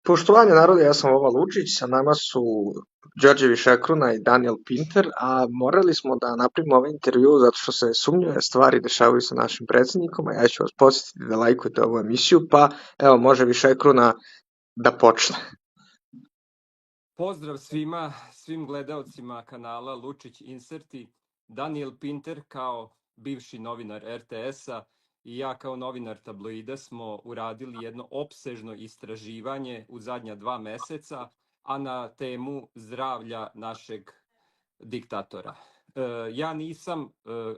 Poštovanje narode, ja sam Vova Lučić, sa nama su Đorđe Višekruna i Daniel Pinter, a morali smo da napravimo ovaj intervju zato što se sumnjive stvari dešavaju sa našim predsjednikom, a ja ću vas podsjetiti da lajkujete ovu emisiju, pa evo može Višekruna da počne. Pozdrav svim gledaocima kanala Lučić Inserti. Daniel Pinter kao bivši novinar RTS-a i ja kao novinar tabloida smo uradili jedno opsežno istraživanje u zadnja 2 meseca, a na temu zdravlja našeg diktatora. Ja nisam,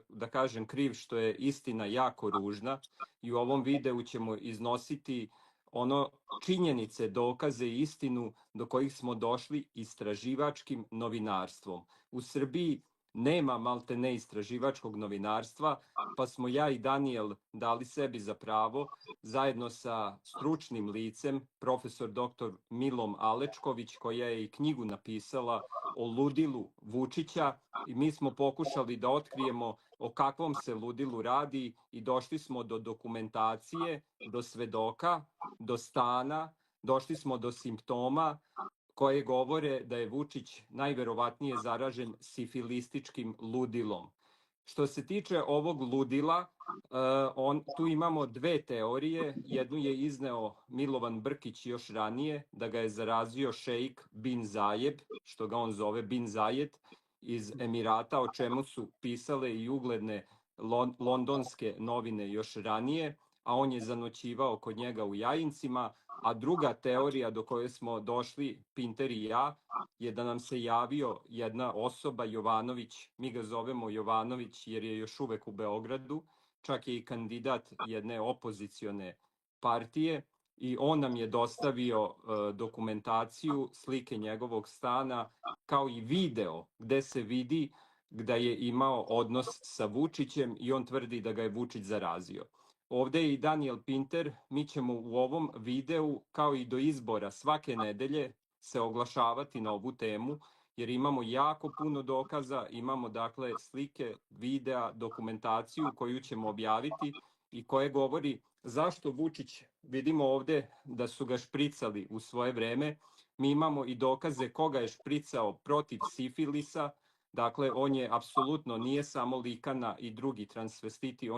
da kažem, kriv što je istina jako ružna i u ovom videu ćemo iznositi činjenice, dokaze i istinu do kojih smo došli istraživačkim novinarstvom. U Srbiji nema maltene istraživačkog novinarstva, pa smo ja i Daniel dali sebi za pravo, zajedno sa stručnim licem, profesor dr. Milom Alečković, koja je i knjigu napisala o ludilu Vučića, i mi smo pokušali da otkrijemo o kakvom se ludilu radi i došli smo do dokumentacije, do svedoka, do stana, došli smo do simptoma koje govore da je Vučić najverovatnije zaražen sifilističkim ludilom. Što se tiče ovog ludila, tu imamo 2 teorije. Jednu je izneo Milovan Brkić još ranije, da ga je zarazio šejk Bin Zajed, što ga on zove Bin Zajed, iz Emirata, o čemu su pisale i ugledne londonske novine još ranije, a on je zanoćivao kod njega u Jajincima. A druga teorija do koje smo došli, Pinter i ja, je da nam se javio jedna osoba, Jovanović, mi ga zovemo Jovanović jer je još uvek u Beogradu, čak je i kandidat jedne opozicione partije, i on nam je dostavio dokumentaciju, slike njegovog stana, kao i video gde se vidi da je imao odnos sa Vučićem i on tvrdi da ga je Vučić zarazio. Ovde je i Daniel Pinter. Mi ćemo u ovom videu, kao i do izbora svake nedelje, se oglašavati na ovu temu, jer imamo jako puno dokaza, imamo dakle slike, videa, dokumentaciju koju ćemo objaviti i koje govori zašto Vučić, vidimo ovde da su ga špricali u svoje vreme, mi imamo i dokaze koga je špricao protiv sifilisa. Dakle, on je apsolutno, nije samo likana i drugi transvestiti,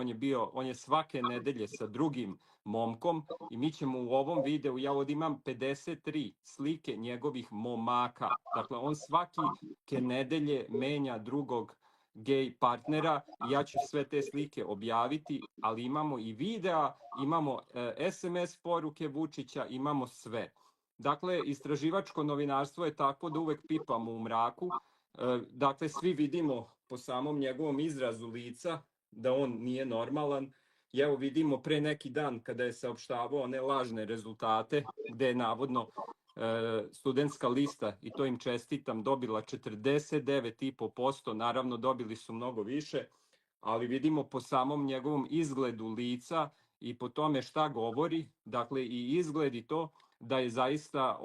on je svake nedelje sa drugim momkom, i mi ćemo u ovom videu, ja ovdje imam 53 slike njegovih momaka. Dakle, on svake nedelje menja drugog gej partnera i ja ću sve te slike objaviti, ali imamo i videa, imamo SMS poruke Vučića, imamo sve. Dakle, istraživačko novinarstvo je tako da uvek pipamo u mraku. Dakle, svi vidimo po samom njegovom izrazu lica da on nije normalan. I evo vidimo pre neki dan kada je saopštavao one lažne rezultate gde je navodno studentska lista, i to im čestitam, dobila 49,5%, naravno dobili su mnogo više, ali vidimo po samom njegovom izgledu lica i po tome šta govori, dakle i izgled i to, da je zaista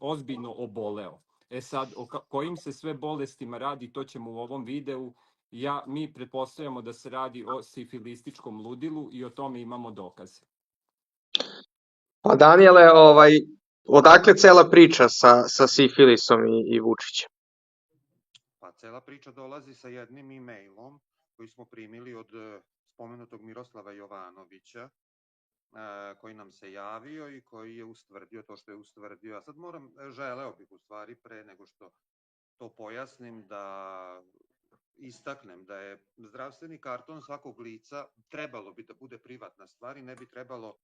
ozbiljno oboleo. Sad, o kojim se sve bolestima radi, to ćemo u ovom videu. Mi pretpostavljamo da se radi o sifilističkom ludilu i o tome imamo dokaze. Pa Daniele, odakle cela priča sa sifilisom i Vučićem? Pa cela priča dolazi sa jednim e-mailom koji smo primili od spomenutog Miroslava Jovanovića, koji nam se javio i koji je ustvrdio to što je ustvrdio. A sad želeo bih u stvari pre nego što to pojasnim da istaknem da je zdravstveni karton svakog lica trebalo bi da bude privatna stvar i ne bi trebalo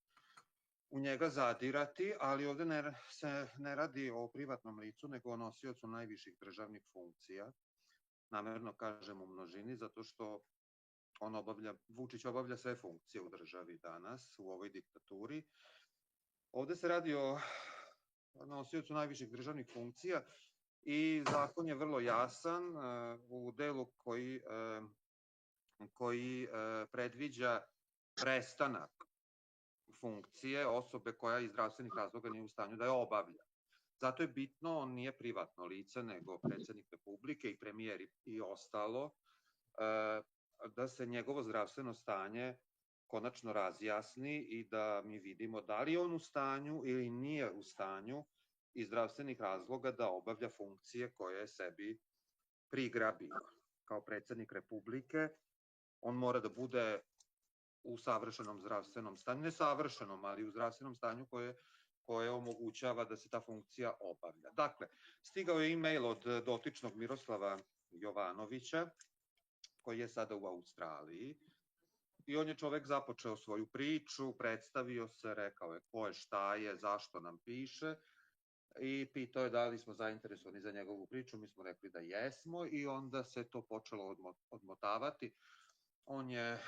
u njega zadirati, ali ovde se ne radi o privatnom licu, nego o nosiocu najviših državnih funkcija. Namerno kažem u množini, zato što Vučić obavlja sve funkcije u državi danas, u ovoj diktaturi. Ovde se radi o nosiocu najviših državnih funkcija i zakon je vrlo jasan u delu koji predviđa prestanak funkcije osobe koja iz zdravstvenih razloga nije u stanju da je obavlja. Zato je bitno, on nije privatno lice, nego predsednik Republike i premijer i ostalo, da se njegovo zdravstveno stanje konačno razjasni i da mi vidimo da li je on u stanju ili nije u stanju iz zdravstvenih razloga da obavlja funkcije koje je sebi prigrabio. Kao predsjednik Republike on mora da bude u savršenom zdravstvenom stanju, ne savršenom, ali u zdravstvenom stanju koje omogućava da se ta funkcija obavlja. Dakle, stigao je e-mail od dotičnog Miroslava Jovanovića, koji je sada u Australiji, i on je čovek započeo svoju priču, predstavio se, rekao je ko je, šta je, zašto nam piše, i pitao je da li smo zainteresovani za njegovu priču. Mi smo rekli da jesmo i onda se to počelo odmotavati. On je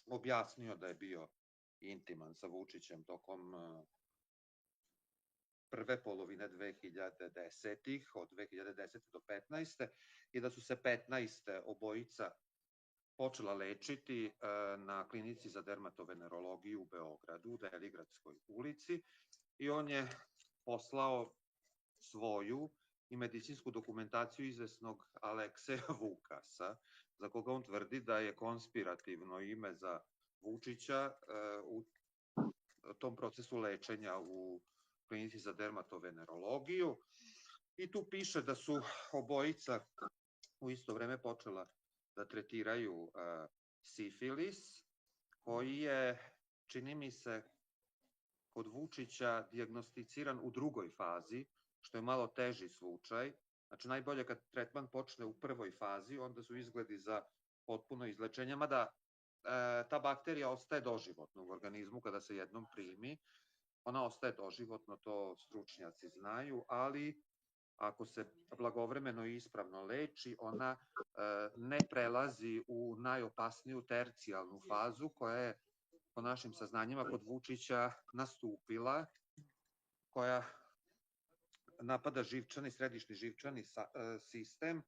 objasnio da je bio intiman sa Vučićem tokom prve polovine 2010-ih, od 2010. do 15. i da su se 15. obojica počela lečiti na klinici za dermatovenerologiju u Beogradu, u Deligradskoj ulici, i on je poslao svoju i medicinsku dokumentaciju izvesnog Alekseja Vukasa, za koga on tvrdi da je konspirativno ime za Vučića u tom procesu lečenja u klinici za dermatovenerologiju. I tu piše da su obojica u isto vreme počela da tretiraju sifilis, koji je, čini mi se, kod Vučića dijagnosticiran u drugoj fazi, što je malo teži slučaj. Znači, najbolje kad tretman počne u prvoj fazi, onda su izgledi za potpuno izlečenje, mada ta bakterija ostaje doživotno u organizmu kada se jednom primi. Ona ostaje doživotno, to stručnjaci znaju, ali ako se blagovremeno i ispravno leči, ona ne prelazi u najopasniju tercijalnu fazu, koja je po našim saznanjima kod Vučića nastupila, koja napada živčani, središnji živčani sistem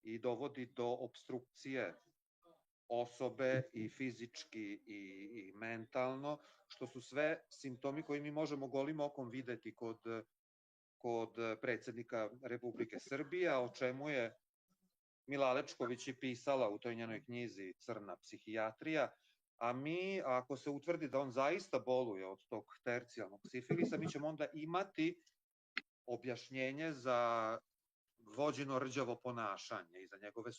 i dovodi do opstrukcije osobe i fizički i mentalno, što su sve simptomi koji mi možemo golim okom videti kod predsjednika Republike Srbije, o čemu je Mila Alečković i pisala u toj njenoj knjizi Crna psihijatrija. A mi, ako se utvrdi da on zaista boluje od tog tercijalnog sifilisa, mi ćemo onda imati objašnjenje za vođeno rđavo ponašanje i za njegove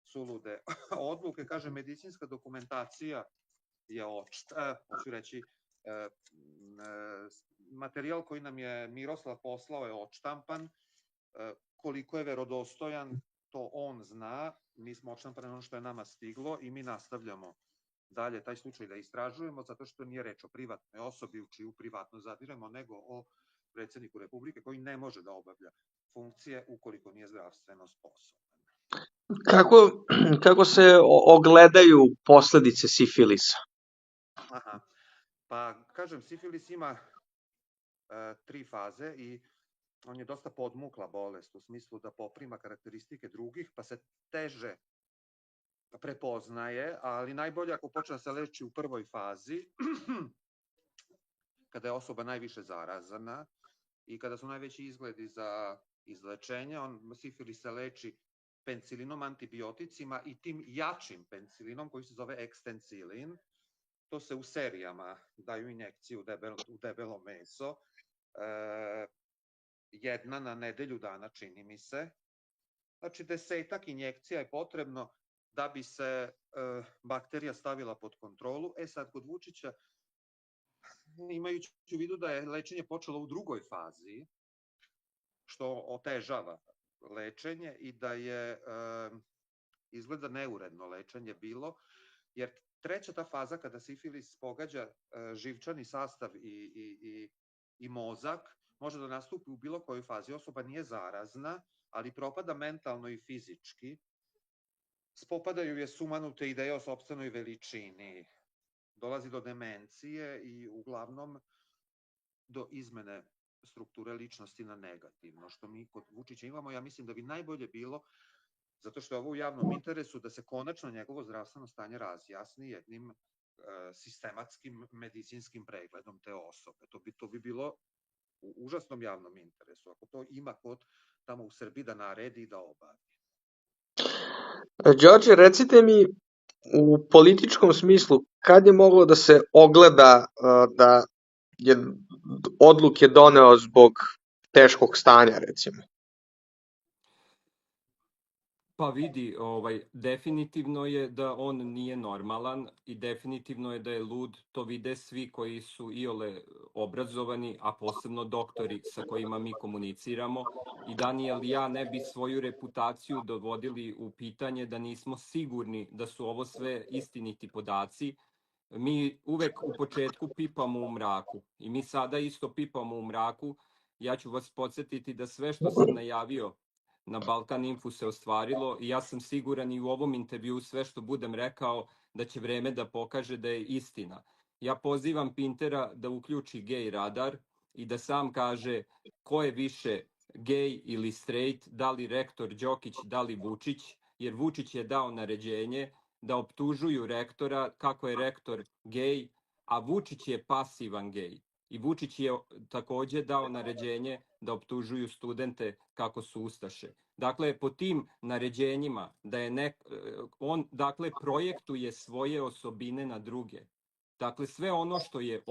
sulude odluke. Kaže, medicinska dokumentacija je hoću reći, materijal koji nam je Miroslav poslao je odštampan. Koliko je verodostojan, to on zna. Mi smo odštampani ono što je nama stiglo i mi nastavljamo dalje taj slučaj da istražujemo, zato što nije reč o privatnoj osobi u čiju privatnost zadiremo, nego o predsjedniku Republike koji ne može da obavlja funkcije ukoliko nije zdravstveno sposoban. Kako se ogledaju posledice sifilisa? Aha, pa kažem, sifilis ima 3 faze i on je dosta podmukla bolest u smislu da poprima karakteristike drugih, pa se teže prepoznaje, ali najbolje ako počne da se leči u prvoj fazi, kada je osoba najviše zarazana i kada su najveći izgledi za izlečenje. Sifilis se leči penicilinom, antibioticima i tim jačim penicilinom koji se zove ekstencilin. To se u serijama daju injekcije u debelo meso. Jedna na nedelju dana, čini mi se. Znači, 10 injekcija je potrebno da bi se bakterija stavila pod kontrolu. Sad, kod Vučića, imajući u vidu da je lečenje počelo u drugoj fazi, što otežava lečenje, i da je izgleda neuredno lečenje bilo, jer treća ta faza, kada sifilis pogađa živčani sastav i mozak, može da nastupi u bilo kojoj fazi. Osoba nije zarazna, ali propada mentalno i fizički. Spopadaju je sumanute ideje o sopstvenoj veličini. Dolazi do demencije i uglavnom do izmene strukture ličnosti na negativno, što mi kod Vučića imamo. Ja mislim da bi najbolje bilo, zato što je ovo u javnom interesu, da se konačno njegovo zdravstveno stanje razjasni jednim sistematskim medicinskim pregledom te osobe. To bi bilo u užasnom javnom interesu, ako to ima kod tamo u Srbiji da naredi i da obavi. Đorđe, recite mi, u političkom smislu, kad je moglo da se ogleda da je odluke doneo zbog teškog stanja, recimo? Pa vidi, definitivno je da on nije normalan i definitivno je da je lud, to vide svi koji su iole obrazovani, a posebno doktori sa kojima mi komuniciramo. I Danijel i ja ne bi svoju reputaciju dovodili u pitanje da nismo sigurni da su ovo sve istiniti podaci. Mi uvek u početku pipamo u mraku i mi sada isto pipamo u mraku. Ja ću vas podsjetiti da sve što sam najavio na Balkan Infu se ostvarilo i ja sam siguran i u ovom intervju sve što budem rekao da će vreme da pokaže da je istina. Ja pozivam Pintera da uključi gej radar i da sam kaže ko je više gej ili straight, da li rektor Đokić, da li Vučić, jer Vučić je dao naređenje da optužuju rektora kako je rektor gej, a Vučić je pasivan gej. I Vučić je takođe dao naređenje da optužuju studente kako su ustaše. Dakle, po tim naređenjima da je on projektuje svoje osobine na druge. Dakle, sve ono što je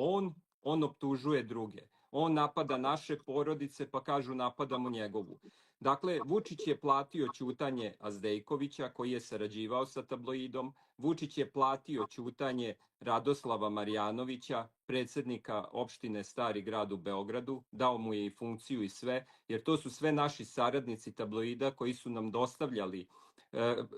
on optužuje druge. On napada naše porodice, pa kažu napadamo njegovu. Dakle, Vučić je platio ćutanje Azdejkovića, koji je sarađivao sa tabloidom. Vučić je platio ćutanje Radoslava Marjanovića, predsednika opštine Stari grad u Beogradu. Dao mu je i funkciju i sve, jer to su sve naši saradnici tabloida koji su nam dostavljali.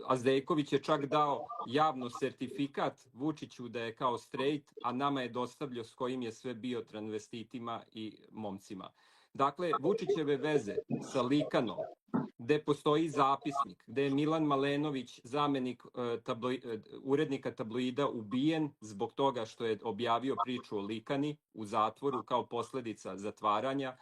Azdejković je čak dao javno sertifikat Vučiću da je kao straight, a nama je dostavljao s kojim je sve bio transvestitima i momcima. Dakle, Vučićeve veze sa Likanom, gde postoji zapisnik, gde je Milan Malenović, zamenik urednika tabloida, ubijen zbog toga što je objavio priču o Likani u zatvoru kao posledica zatvaranja.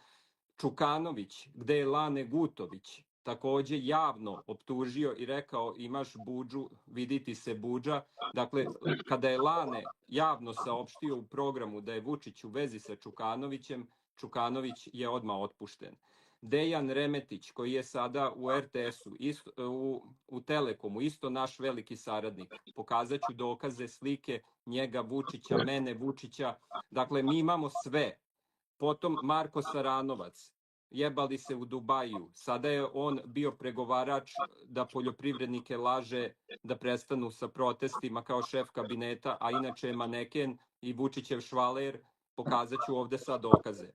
Čukanović, gde je Lane Gutović takođe javno optužio i rekao imaš budžu, viditi se budža. Dakle, kada je Lane javno saopštio u programu da je Vučić u vezi sa Čukanovićem, Čukanović je odmah otpušten. Dejan Remetić, koji je sada u RTS-u, u Telekomu, isto naš veliki saradnik. Pokazaću dokaze, slike njega, Vučića, mene, Vučića. Dakle, mi imamo sve. Potom Marko Saranovac, jebali se u Dubaju. Sada je on bio pregovarač da poljoprivrednike laže da prestanu sa protestima kao šef kabineta, a inače je maneken i Vučićev švaler. Pokazat ću ovde sad dokaze.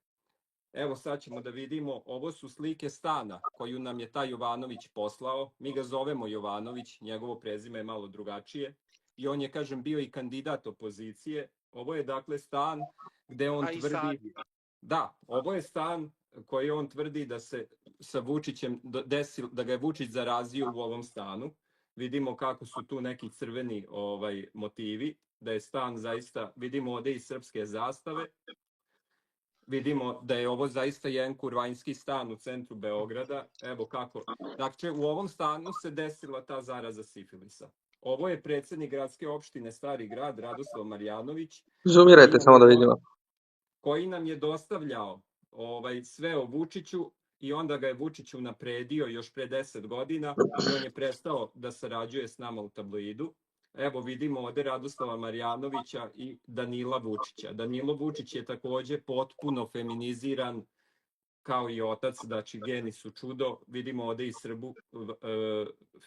Evo sad ćemo da vidimo, ovo su slike stana koju nam je taj Jovanović poslao. Mi ga zovemo Jovanović, njegovo prezime je malo drugačije. I on je, kažem, bio i kandidat opozicije. Ovo je dakle stan gde on tvrdi... Da, ovo je stan koji on tvrdi da se sa Vučićem desilo, da ga je Vučić zarazio u ovom stanu. Vidimo kako su tu neki crveni motivi, da je stan zaista, vidimo ovde i srpske zastave. Vidimo da je ovo zaista jedan kurvanjski stan u centru Beograda. Evo kako. Dakle, u ovom stanu se desila ta zaraza sifilisa. Ovo je predsednik gradske opštine Stari grad, Radoslav Marjanović. Zoomirajte samo da vidimo. Koji nam je dostavljao sve o Vučiću i onda ga je Vučić unapredio još pre 10 godina i on je prestao da sarađuje s nama u tabloidu. Evo vidimo ovde Radoslava Marjanovića i Danila Vučića. Danilo Vučić je takođe potpuno feminiziran kao i otac, znači geni su čudo. Vidimo ovde i Srbu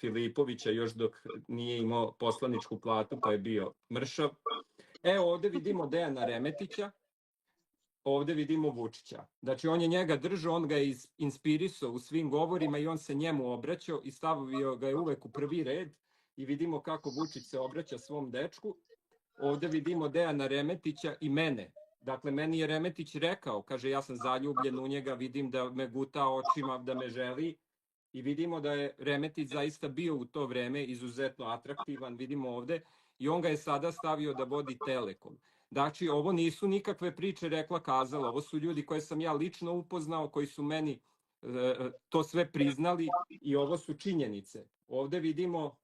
Filipovića još dok nije imao poslaničku platu pa je bio mršav. Evo ovde vidimo Dejana Remetića. Ovde vidimo Vučića. Znači, on je njega držao, on ga je inspirisao u svim govorima i on se njemu obraćao i stavio ga je uvek u prvi red i vidimo kako Vučić se obraća svom dečku. Ovde vidimo Dejana Remetića i mene. Dakle, meni je Remetić rekao, kaže, ja sam zaljubljen u njega, vidim da me guta očima, da me želi i vidimo da je Remetić zaista bio u to vreme izuzetno atraktivan, vidimo ovde, i on ga je sada stavio da vodi Telekom. Znači, ovo nisu nikakve priče rekla kazala, ovo su ljudi koje sam ja lično upoznao, koji su meni to sve priznali i ovo su činjenice. Ovde vidimo,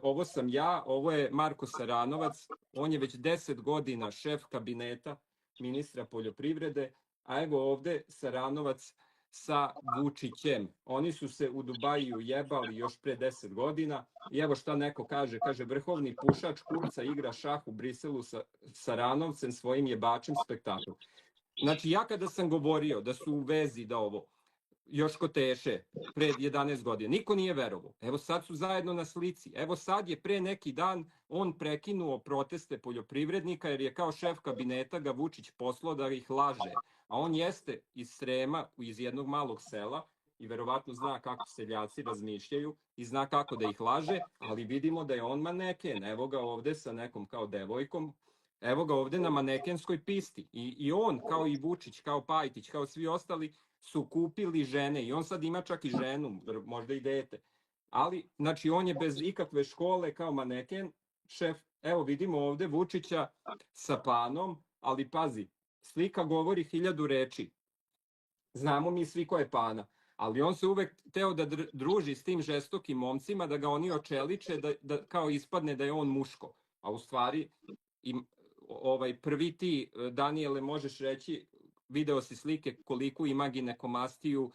ovo sam ja, ovo je Marko Saranovac, on je već 10 godina šef kabineta ministra poljoprivrede, a evo ovde Saranovac sa Vučićem. Oni su se u Dubaju jebali još pre 10 godina i evo šta neko kaže, vrhovni pušač Kurca igra šah u Briselu sa Saranovcem, svojim jebačem spektaklom. Znači ja kada sam govorio da su u vezi da ovo, još kod Teše, pred 11 godina. Niko nije verovao. Evo sad su zajedno na slici. Evo sad je pre neki dan on prekinuo proteste poljoprivrednika jer je kao šef kabineta ga Vučić poslao da ih laže. A on jeste iz Srema, iz jednog malog sela i verovatno zna kako seljaci razmišljaju i zna kako da ih laže, ali vidimo da je on maneken. Evo ga ovde sa nekom kao devojkom. Evo ga ovde na manekenskoj pisti. I on, kao i Vučić, kao Pajtić, kao svi ostali, su kupili žene i on sad ima čak i ženu, možda i dete. Ali, znači, on je bez ikakve škole kao maneken, šef. Evo vidimo ovde Vučića sa Panom, ali pazi, slika govori 1000 reči. Znamo mi svi ko je Pana, ali on se uvek teo da druži s tim žestokim momcima, da ga oni očeliče, da kao ispadne da je on muško. A u stvari, prvi ti, Danijele, možeš reći, video si slike koliko ima ginekomastiju,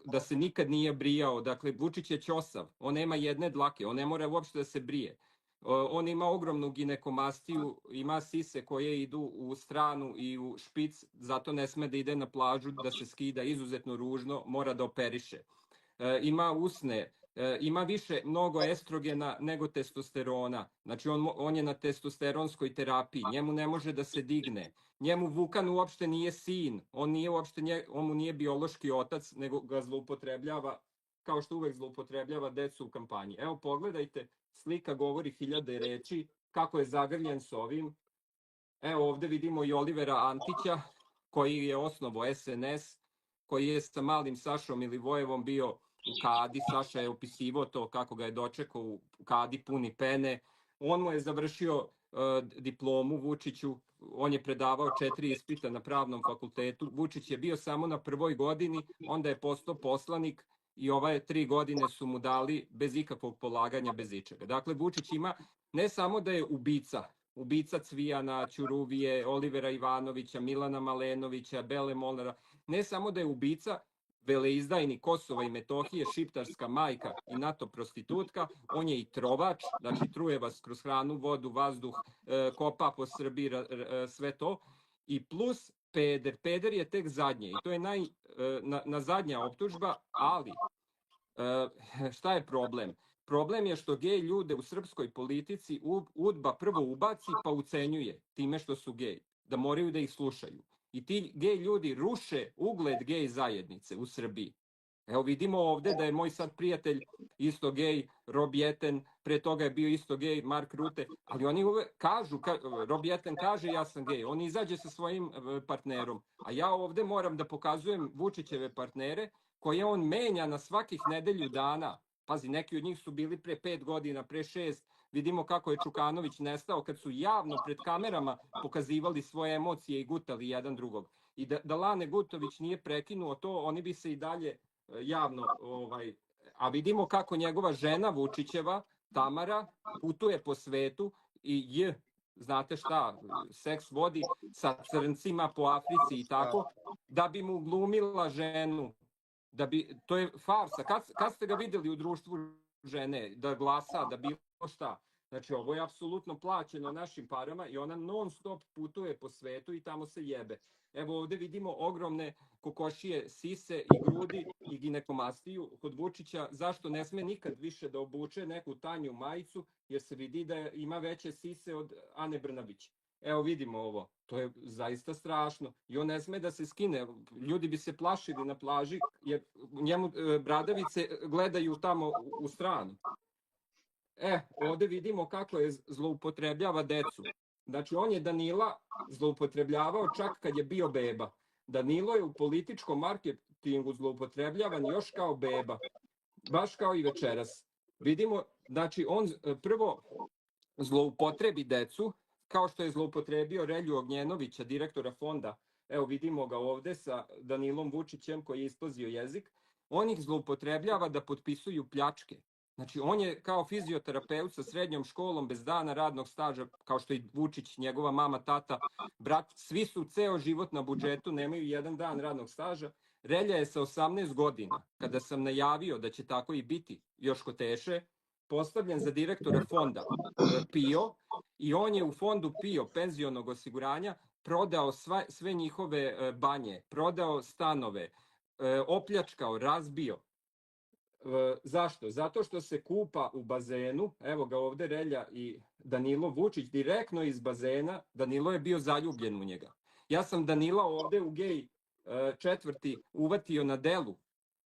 da se nikad nije brijao. Dakle, Vučić je ćosav, on nema jedne dlake, on ne mora uopšte da se brije. On ima ogromnu ginekomastiju, ima sise koje idu u stranu i u špic, zato ne sme da ide na plažu, da se skida, izuzetno ružno, mora da operiše. Ima usne, ima više mnogo estrogena nego testosterona. Znači on je na testosteronskoj terapiji, njemu ne može da se digne. Njemu Vukan uopšte nije sin, on mu nije biološki otac, nego ga zloupotrebljava, kao što uvek zloupotrebljava decu u kampanji. Evo pogledajte, slika govori 1000 reči, kako je zagrljen s ovim. Evo ovde vidimo i Olivera Antića, koji je osnovo SNS, koji je sa malim Sašom Milivojevom bio u Kadi. Saša je opisivao to kako ga je dočekao u Kadi puni pene. On mu je završio diplomu Vučiću, on je predavao 4 ispita na pravnom fakultetu. Vučić je bio samo na 1. godini, onda je postao poslanik i ove 3 godine su mu dali bez ikakvog polaganja, bez ičega. Dakle, Vučić ima ne samo da je ubica Cvijana, Ćuruvije, Olivera Ivanovića, Milana Malenovića, Bele Molnara, ne samo da je ubica, veleizdajnik Kosova i Metohije, šiptarska majka i NATO prostitutka, on je i trovač, znači truje vas kroz hranu, vodu, vazduh, kopa po Srbiji, sve to, i plus peder. Peder je tek zadnje i to je zadnja optužba, ali šta je problem? Problem je što gej ljude u srpskoj politici UDBA prvo ubaci pa ucenjuje time što su gej, da moraju da ih slušaju. I ti gej ljudi ruše ugled gej zajednice u Srbiji. Evo vidimo ovde da je moj sad prijatelj isto gej, Rob Jeten, pre toga je bio isto gej, Mark Rutte, ali oni uvek kažu, Rob Jeten kaže ja sam gej, on izađe sa svojim partnerom, a ja ovde moram da pokazujem Vučićeve partnere koje on menja na svakih nedelju dana. Pazi, neki od njih su bili pre 5 godina, pre 6, vidimo kako je Čukanović nestao kad su javno pred kamerama pokazivali svoje emocije i gutali jedan drugog. I da Lane Gutović nije prekinuo to, oni bi se i dalje javno, a vidimo kako njegova žena Vučićeva, Tamara, putuje po svetu i znate šta, seks vodi sa crncima po Africi i tako, da bi mu glumila ženu. To je farsa. Kad ste ga videli u društvu žene, da glasa, da bilo šta? Znači, ovo je apsolutno plaćeno našim parama i ona non stop putuje po svetu i tamo se jebe. Evo ovde vidimo ogromne kokošije sise i grudi i ginekomastiju kod Vučića. Zašto ne sme nikad više da obuče neku tanju majicu, jer se vidi da ima veće sise od Ane Brnabić. Evo vidimo ovo, to je zaista strašno i on ne sme da se skine, ljudi bi se plašili na plaži jer njemu bradavice gledaju tamo u stranu. Ovde vidimo kako je zloupotrebljava decu. Znači on je Danila zloupotrebljavao čak kad je bio beba. Danilo je u političkom marketingu zloupotrebljavan još kao beba, baš kao i večeras. Vidimo, znači on prvo zloupotrebi decu, kao što je zloupotrebio Relju Ognjenovića, direktora fonda. Evo vidimo ga ovde sa Danilom Vučićem koji je isplazio jezik. On ih zloupotrebljava da potpisuju pljačke. Znači on je kao fizioterapeut sa srednjom školom bez dana radnog staža, kao što i Vučić, njegova mama, tata, brat, svi su ceo život na budžetu, nemaju jedan dan radnog staža. Relja je sa 18 godina, kada sam najavio da će tako i biti, Joško Teše, postavljen za direktora fonda PIO i on je u fondu PIO penzionog osiguranja prodao sve njihove banje, prodao stanove, opljačkao, razbio. Zašto? Zato što se kupa u bazenu, evo ga ovde Relja i Danilo Vučić, direktno iz bazena. Danilo je bio zaljubljen u njega. Ja sam Danila ovde u gej četvrti uvatio na delu.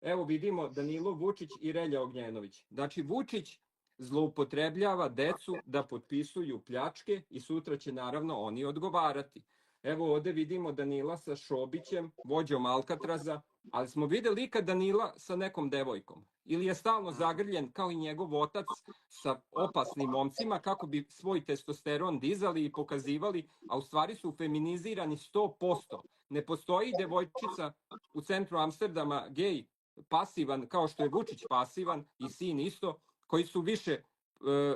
Evo vidimo Danilo Vučić i Relja Ognjenović. Znači Vučić zloupotrebljava decu da potpisuju pljačke i sutra će naravno oni odgovarati. Evo ovde vidimo Danila sa Šobićem, vođom Alkatraza, ali smo videli ikad Danila sa nekom devojkom. Ili je stalno zagrljen kao i njegov otac sa opasnim momcima kako bi svoj testosteron dizali i pokazivali, a u stvari su feminizirani 100%. Ne postoji devojčica u centru Amsterdama gej pasivan kao što je Vučić pasivan i sin isto, koji su više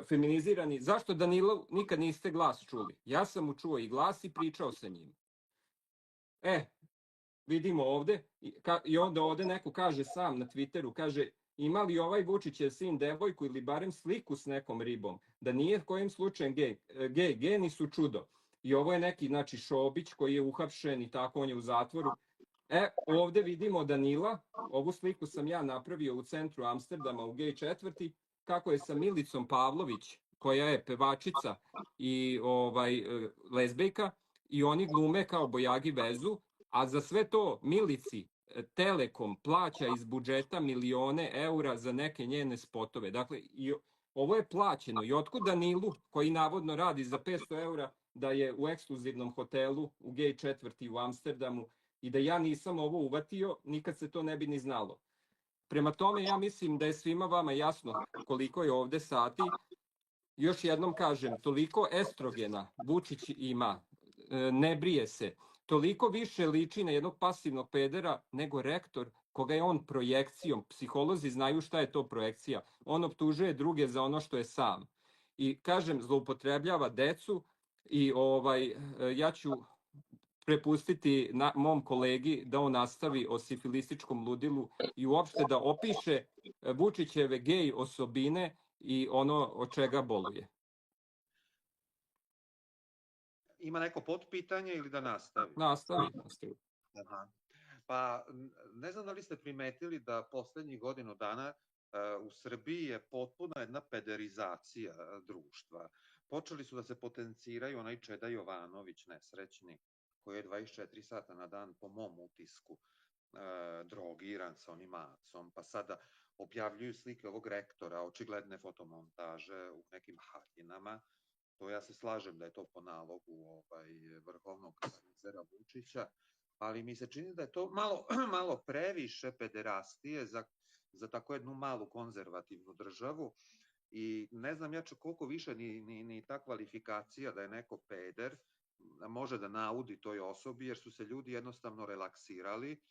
feminizirani. Zašto Danilo nikad niste glas čuli? Ja sam mu čuo i glas i pričao sa njim. Vidimo ovde i onda ovde neko kaže sam na Twitteru, kaže ima li ovaj Vučićev sin devojku ili barem sliku s nekom ribom, da nije kojim slučajem gej, geni su čudo. I ovo je neki, znači, Šobić koji je uhapšen i tako, on je u zatvoru. Ovde vidimo Danila, ovu sliku sam ja napravio u centru Amsterdama u gej četvrti, kako je sa Milicom Pavlović, koja je pevačica i lezbejka, i oni glume kao bojagi vezu, a za sve to Milici Telekom plaća iz budžeta milione eura za neke njene spotove. Dakle, ovo je plaćeno. I otkud Danilu, koji navodno radi za 500 eura, da je u ekskluzivnom hotelu u gej četvrti u Amsterdamu, i da ja nisam ovo uvatio, nikad se to ne bi ni znalo. Prema tome, ja mislim da je svima vama jasno koliko je ovde sati. Još jednom kažem, toliko estrogena Vučić ima, ne brije se, toliko više liči na jednog pasivnog pedera nego rektor koga je on projekcijom. Psiholozi znaju šta je to projekcija. On optužuje druge za ono što je sam. I kažem, zloupotrebljava decu i ja ću prepustiti mom kolegi da on nastavi o sifilističkom ludilu i uopšte da opiše Vučićeve gej osobine i ono od čega boluje. Ima neko potpitanje ili da nastavi? Nastavi. Aha. Pa, ne znam da li ste primetili da poslednjih godinu dana u Srbiji je potpuna jedna pederizacija društva. Počeli su da se potenciraju onaj Čeda Jovanović, nesrećni, koji je 24 sata na dan, po mom utisku, drogiran sa onim macom, pa sada objavljuju slike ovog rektora, očigledne fotomontaže u nekim haljinama. To ja se slažem da je to po nalogu vrhovnog krizera Vučića, ali mi se čini da je to malo previše pederastije za tako jednu malu konzervativnu državu i ne znam ja koliko više ni ta kvalifikacija da je neko peder može da naudi toj osobi, jer su se ljudi jednostavno relaksirali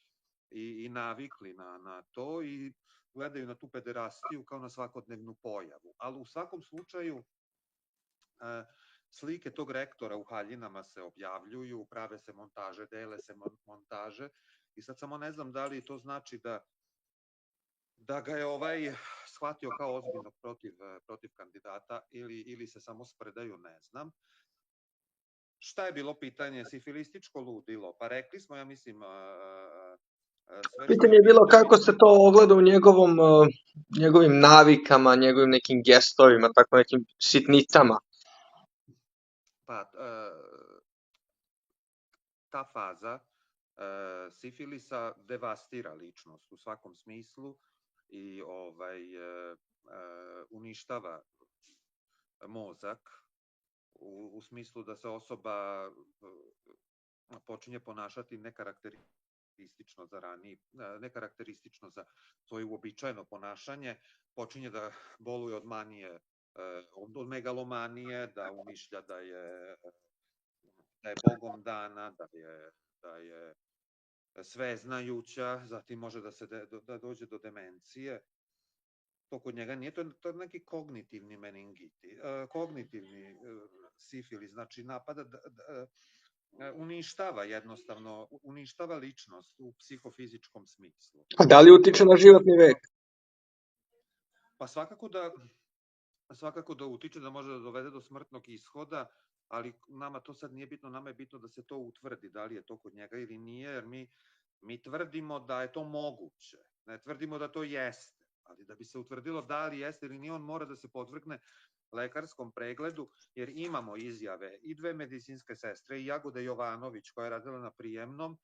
i navikli na to i gledaju na tu pederastiju kao na svakodnevnu pojavu. Ali u svakom slučaju slike tog rektora u haljinama se objavljuju, prave se montaže, dele se montaže i sad samo ne znam da li to znači da ga je shvatio kao ozbiljnog protiv kandidata ili se samo spredaju, ne znam. Šta je bilo pitanje? Sifilističko ludilo? Pa rekli smo, ja mislim... Pitanje je bilo kako se to ogleda u njegovim navikama, njegovim nekim gestovima, tako nekim sitnicama. Pa, ta faza sifilisa devastira ličnost u svakom smislu i uništava mozak u smislu da se osoba počinje ponašati nekarakteristično za raniji, nekarakteristično za svoje uobičajeno ponašanje, počinje da boluje od manije, od megalomanije, da umišlja da je bogom dana, da je sveznajuća, zatim može da dođe do demencije. To kod njega nije, to je neki kognitivni meningiti, kognitivni sifilis, znači napada uništava jednostavno, uništava ličnost u psihofizičkom smislu. A da li utiče na životni vek? Pa svakako da utiče, da može da dovede do smrtnog ishoda, ali nama to sad nije bitno, nama je bitno da se to utvrdi, da li je to kod njega ili nije, jer mi tvrdimo da je to moguće, ne tvrdimo da to jeste, ali da bi se utvrdilo da li jeste ili nije, on mora da se podvrgne lekarskom pregledu, jer imamo izjave i 2 medicinske sestre, i Jagode Jovanović koja je radila na prijemnom,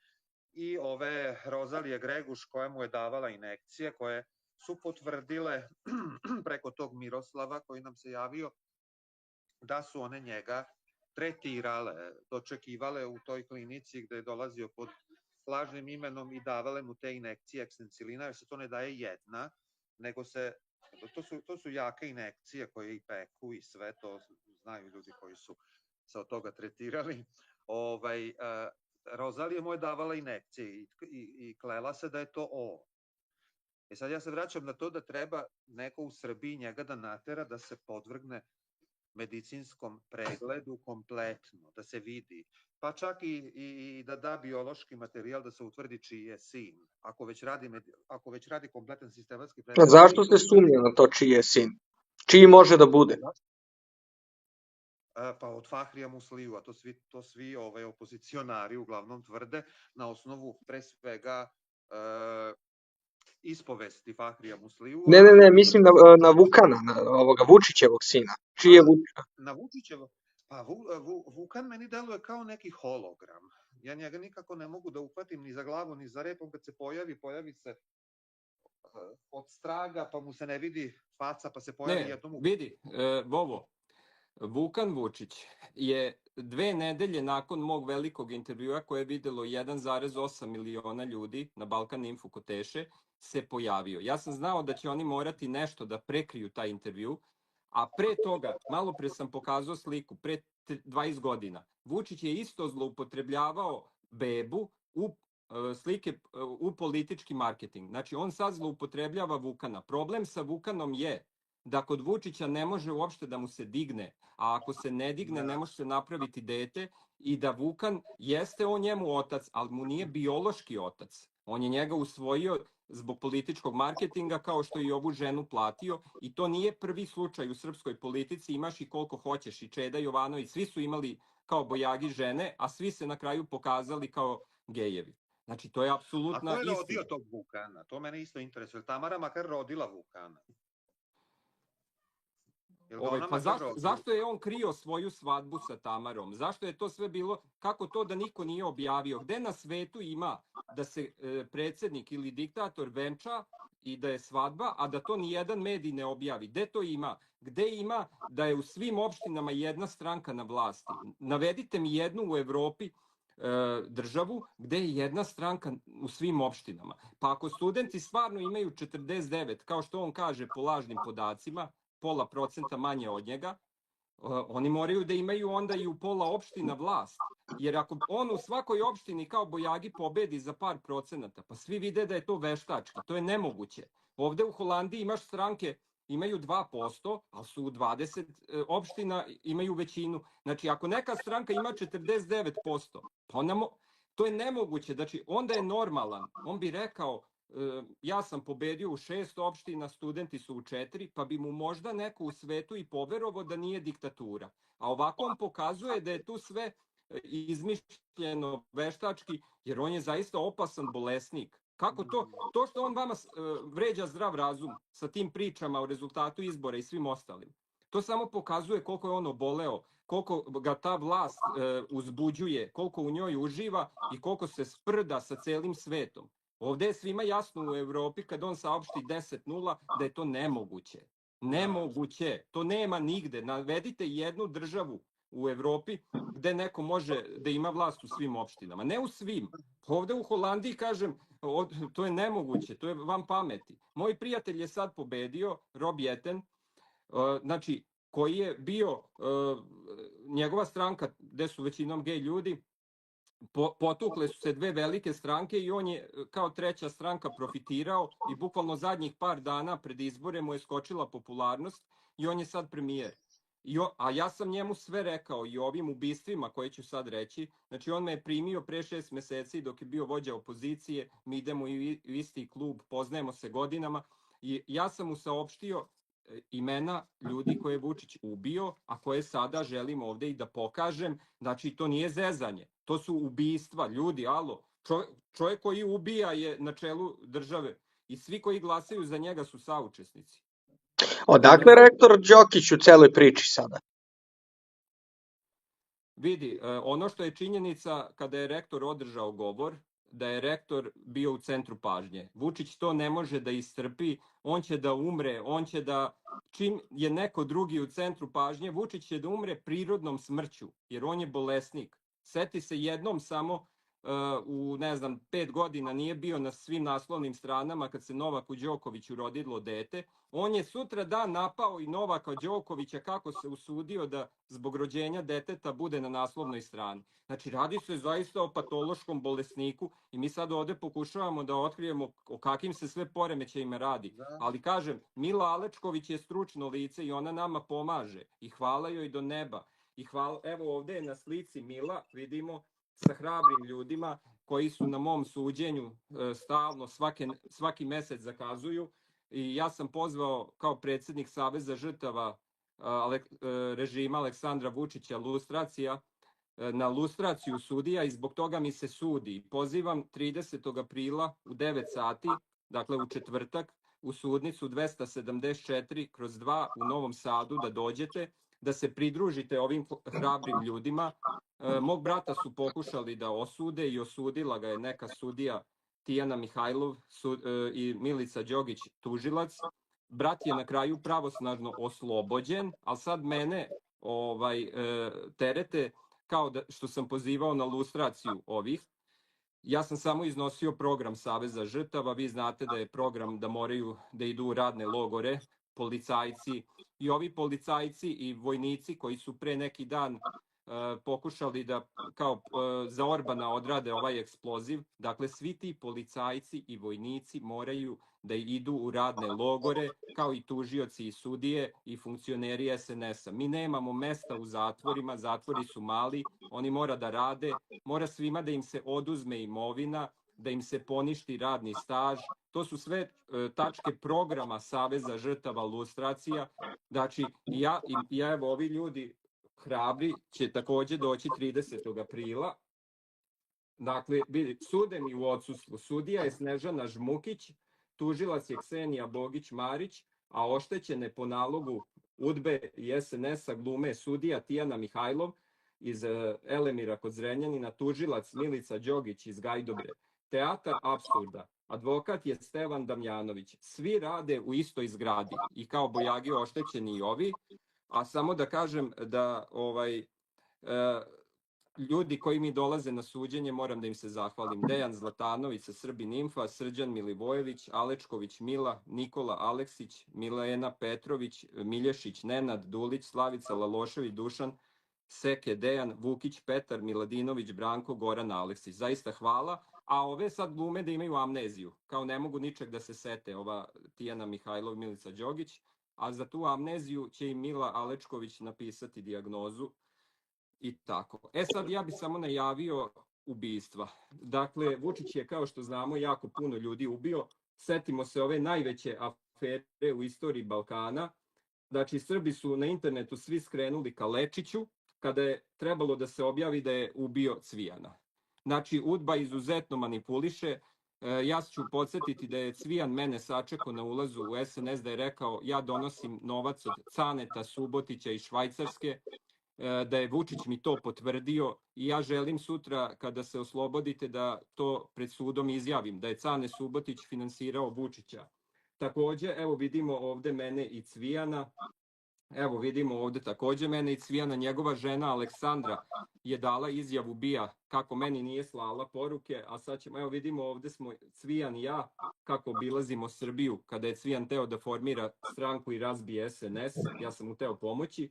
i ove Rozalije Greguš koja mu je davala injekcije, koje su potvrdile preko tog Miroslava koji nam se javio da su one njega tretirale, dočekivale u toj klinici gde je dolazio pod lažnim imenom i davale mu te injekcije ekstencilina, jer se to ne daje jedna, nego to su jake injekcije koje i peku i sve, to znaju ljudi koji su se od toga tretirali. Rozalija mu je davala injekcije i klela se da je to on. Sad ja se vraćam na to da treba neko u Srbiji njega da natera da se podvrgne medicinskom pregledu kompletno, da se vidi, pa čak i da da biološki materijal da se utvrdi čiji je sin. Ako već radi kompletan sistematski pregled... Zašto se sumnja na to čiji je sin? Čiji može da bude? Pa od Fahrija Musliju, a to svi opozicionari uglavnom tvrde na osnovu pre svega ispovesti Fahrija Musliju. Ne, mislim na Vukana, na ovoga Vučićevog sina. Čiji je Vučić? Na Vučićevog? Pa Vukan meni deluje kao neki hologram. Ja njega nikako ne mogu da uhvatim ni za glavu, ni za repom. Kad se pojavi se od straga, pa mu se ne vidi faca, pa se pojavi jednom... Vidi, Vovo, Vukan Vučić je 2 nedelje nakon mog velikog intervjua koje je videlo 1,8 miliona ljudi na Balkan Info Koteše se pojavio. Ja sam znao da će oni morati nešto da prekriju taj intervju, a pre toga, malo pre sam pokazao sliku, pre 20 godina, Vučić je isto zloupotrebljavao bebu u politički marketing. Znači, on sad zloupotrebljava Vukana. Problem sa Vukanom je da kod Vučića ne može uopšte da mu se digne, a ako se ne digne ne može se napraviti dete, i da Vukan jeste on njemu otac, ali mu nije biološki otac. On je njega usvojio zbog političkog marketinga, kao što je i ovu ženu platio, i to nije prvi slučaj u srpskoj politici, imaš i koliko hoćeš, i Čeda Jovanović, svi su imali kao bojagi žene, a svi se na kraju pokazali kao gejevi. Znači, to je apsolutna istina. A ko je rodio tog Vukana? To mene isto interesuje. Tamara makar rodila Vukana. Pa zašto je on krio svoju svadbu sa Tamarom? Zašto je to sve bilo? Kako to da niko nije objavio? Gde na svetu ima da se predsjednik ili diktator venča i da je svadba, a da to nijedan medij ne objavi? Gde to ima? Gde ima da je u svim opštinama jedna stranka na vlasti? Navedite mi jednu u Evropi državu gde je jedna stranka u svim opštinama. Pa ako studenti stvarno imaju 49, kao što on kaže po lažnim podacima, 0,5% manje od njega, oni moraju da imaju onda i u pola opština vlast. Jer ako on u svakoj opštini kao bojagi pobedi za par procenata, pa svi vide da je to veštački, to je nemoguće. Ovde u Holandiji imaš stranke, imaju 2%, ali su u 20 opština imaju većinu. Znači, ako neka stranka ima 49%, pa to je nemoguće. Znači, onda je normalan. On bi rekao, ja sam pobedio u 6 opština, studenti su u 4, pa bi mu možda neko u svetu i poverovao da nije diktatura. A ovako on pokazuje da je tu sve izmišljeno veštački, jer on je zaista opasan bolesnik. Kako to? To što on vama vređa zdrav razum sa tim pričama o rezultatu izbora i svim ostalim, to samo pokazuje koliko je on oboleo, koliko ga ta vlast uzbuđuje, koliko u njoj uživa i koliko se sprda sa celim svetom. Ovde je svima jasno u Evropi kad on saopšti 10-0 da je to nemoguće. Nemoguće. To nema nigde. Navedite jednu državu u Evropi gde neko može da ima vlast u svim opštinama. Ne u svim. Ovde u Holandiji, kažem, to je nemoguće. To je van pameti. Moj prijatelj je sad pobedio, Rob Jeten, znači, koji je bio njegova stranka, gde su većinom gej ljudi, potukle su se 2 velike stranke i on je kao 3. stranka profitirao i bukvalno zadnjih par dana pred izbore mu je skočila popularnost i on je sad premijer. A ja sam njemu sve rekao i ovim ubistvima koje ću sad reći. Znači on me je primio pre 6 meseci dok je bio vođa opozicije, mi idemo u isti klub, poznajemo se godinama i ja sam mu saopštio imena ljudi koje je Vučić ubio, a koje sada želim ovde i da pokažem. Znači to nije zezanje, to su ubistva, ljudi, alo. Čovjek koji ubija je na čelu države i svi koji glasaju za njega su saučesnici. Odakle rektor Đokić u celoj priči sada? Vidi, ono što je činjenica kada je rektor održao govor, da je rektor bio u centru pažnje. Vučić to ne može da istrpi, on će da umre, on će da, čim je neko drugi u centru pažnje, Vučić će da umre prirodnom smrću, jer on je bolesnik. Seti se jednom samo u, 5 godina nije bio na svim naslovnim stranama kad se Novaku Đokoviću rodilo dete. On je sutra dan napao i Novaka Đokovića kako se usudio da zbog rođenja deteta bude na naslovnoj strani. Znači, radi se zaista o patološkom bolesniku i mi sad ovde pokušavamo da otkrijemo o kakvim se sve poremećajima radi. Ali kažem, Mila Alečković je stručno lice i ona nama pomaže i hvala joj do neba. I hvala, evo ovde je na slici Mila, vidimo, sa hrabrim ljudima koji su na mom suđenju stalno, svaki mesec zakazuju. I ja sam pozvao kao predsjednik Saveza žrtava režima Aleksandra Vučića lustracija, na lustraciju sudija i zbog toga mi se sudi. Pozivam 30. aprila u 9 sati, dakle u četvrtak, u sudnicu 274/2 u Novom Sadu da dođete, da se pridružite ovim hrabrim ljudima. Mog brata su pokušali da osude i osudila ga je neka sudija Tijana Mihajlov i Milica Đogić tužilac. Brat je na kraju pravosnažno oslobođen, ali sad mene terete kao što sam pozivao na lustraciju ovih. Ja sam samo iznosio program Saveza žrtava. Vi znate da je program da moraju da idu u radne logore policajci i ovi policajci i vojnici koji su pre neki dan pokušali da kao za Orbana odrade ovaj eksploziv. Dakle, svi ti policajci i vojnici moraju da idu u radne logore, kao i tužioci i sudije i funkcioneri SNS-a. Mi nemamo mesta u zatvorima, zatvori su mali, oni mora da rade, mora svima da im se oduzme imovina, da im se poništi radni staž. To su sve tačke programa Saveza žrtava lustracija. Znači, ja evo ovi ljudi hrabri će takođe doći 30. aprila. Dakle, sude mi u odsustvu. Sudija je Snežana Žmukić, tužilac je Ksenija Bogić-Marić, a oštećene po nalogu UDBE i SNS-a glume sudija Tijana Mihajlov iz Elemira kod Zrenjanina, tužilac Milica Đogić iz Gajdobre. Teatar apsurda. Advokat je Stevan Damjanović. Svi rade u istoj zgradi i kao bojagi oštećeni i ovi. A samo da kažem da ljudi koji mi dolaze na suđenje, moram da im se zahvalim. Dejan Zlatanović sa Srbin Infa, Srđan Milivojević, Alečković Mila, Nikola Aleksić, Milena Petrović, Milješić Nenad, Dulić, Slavica Lalošević, Dušan, Seke Dejan, Vukić Petar, Miladinović Branko, Goran Aleksić. Zaista hvala. A ove sad glume da imaju amneziju, kao ne mogu ničeg da se sete, ova Tijana Mihajlov, Milica Đogić, a za tu amneziju će i Mila Alečković napisati dijagnozu i tako. Sad ja bih samo najavio ubistva. Dakle, Vučić je, kao što znamo, jako puno ljudi ubio. Setimo se ove najveće afere u istoriji Balkana. Znači, Srbi su na internetu svi skrenuli ka Lečiću, kada je trebalo da se objavi da je ubio Cvijana. Znači, UDBA izuzetno manipuliše. Ja ću podsjetiti da je Cvijan mene sačekao na ulazu u SNS, da je rekao ja donosim novac od Caneta, Subotića i Švajcarske, da je Vučić mi to potvrdio i ja želim sutra kada se oslobodite da to pred sudom izjavim, da je Cane Subotić finansirao Vučića. Takođe, evo vidimo ovde mene i Cvijana. Evo vidimo ovde takođe mene i Cvijana, njegova žena Aleksandra je dala izjavu BIA kako meni nije slala poruke, a sad ćemo, evo vidimo ovde smo Cvijan i ja kako obilazimo Srbiju kada je Cvijan teo da formira stranku i razbije SNS, ja sam mu teo pomoći,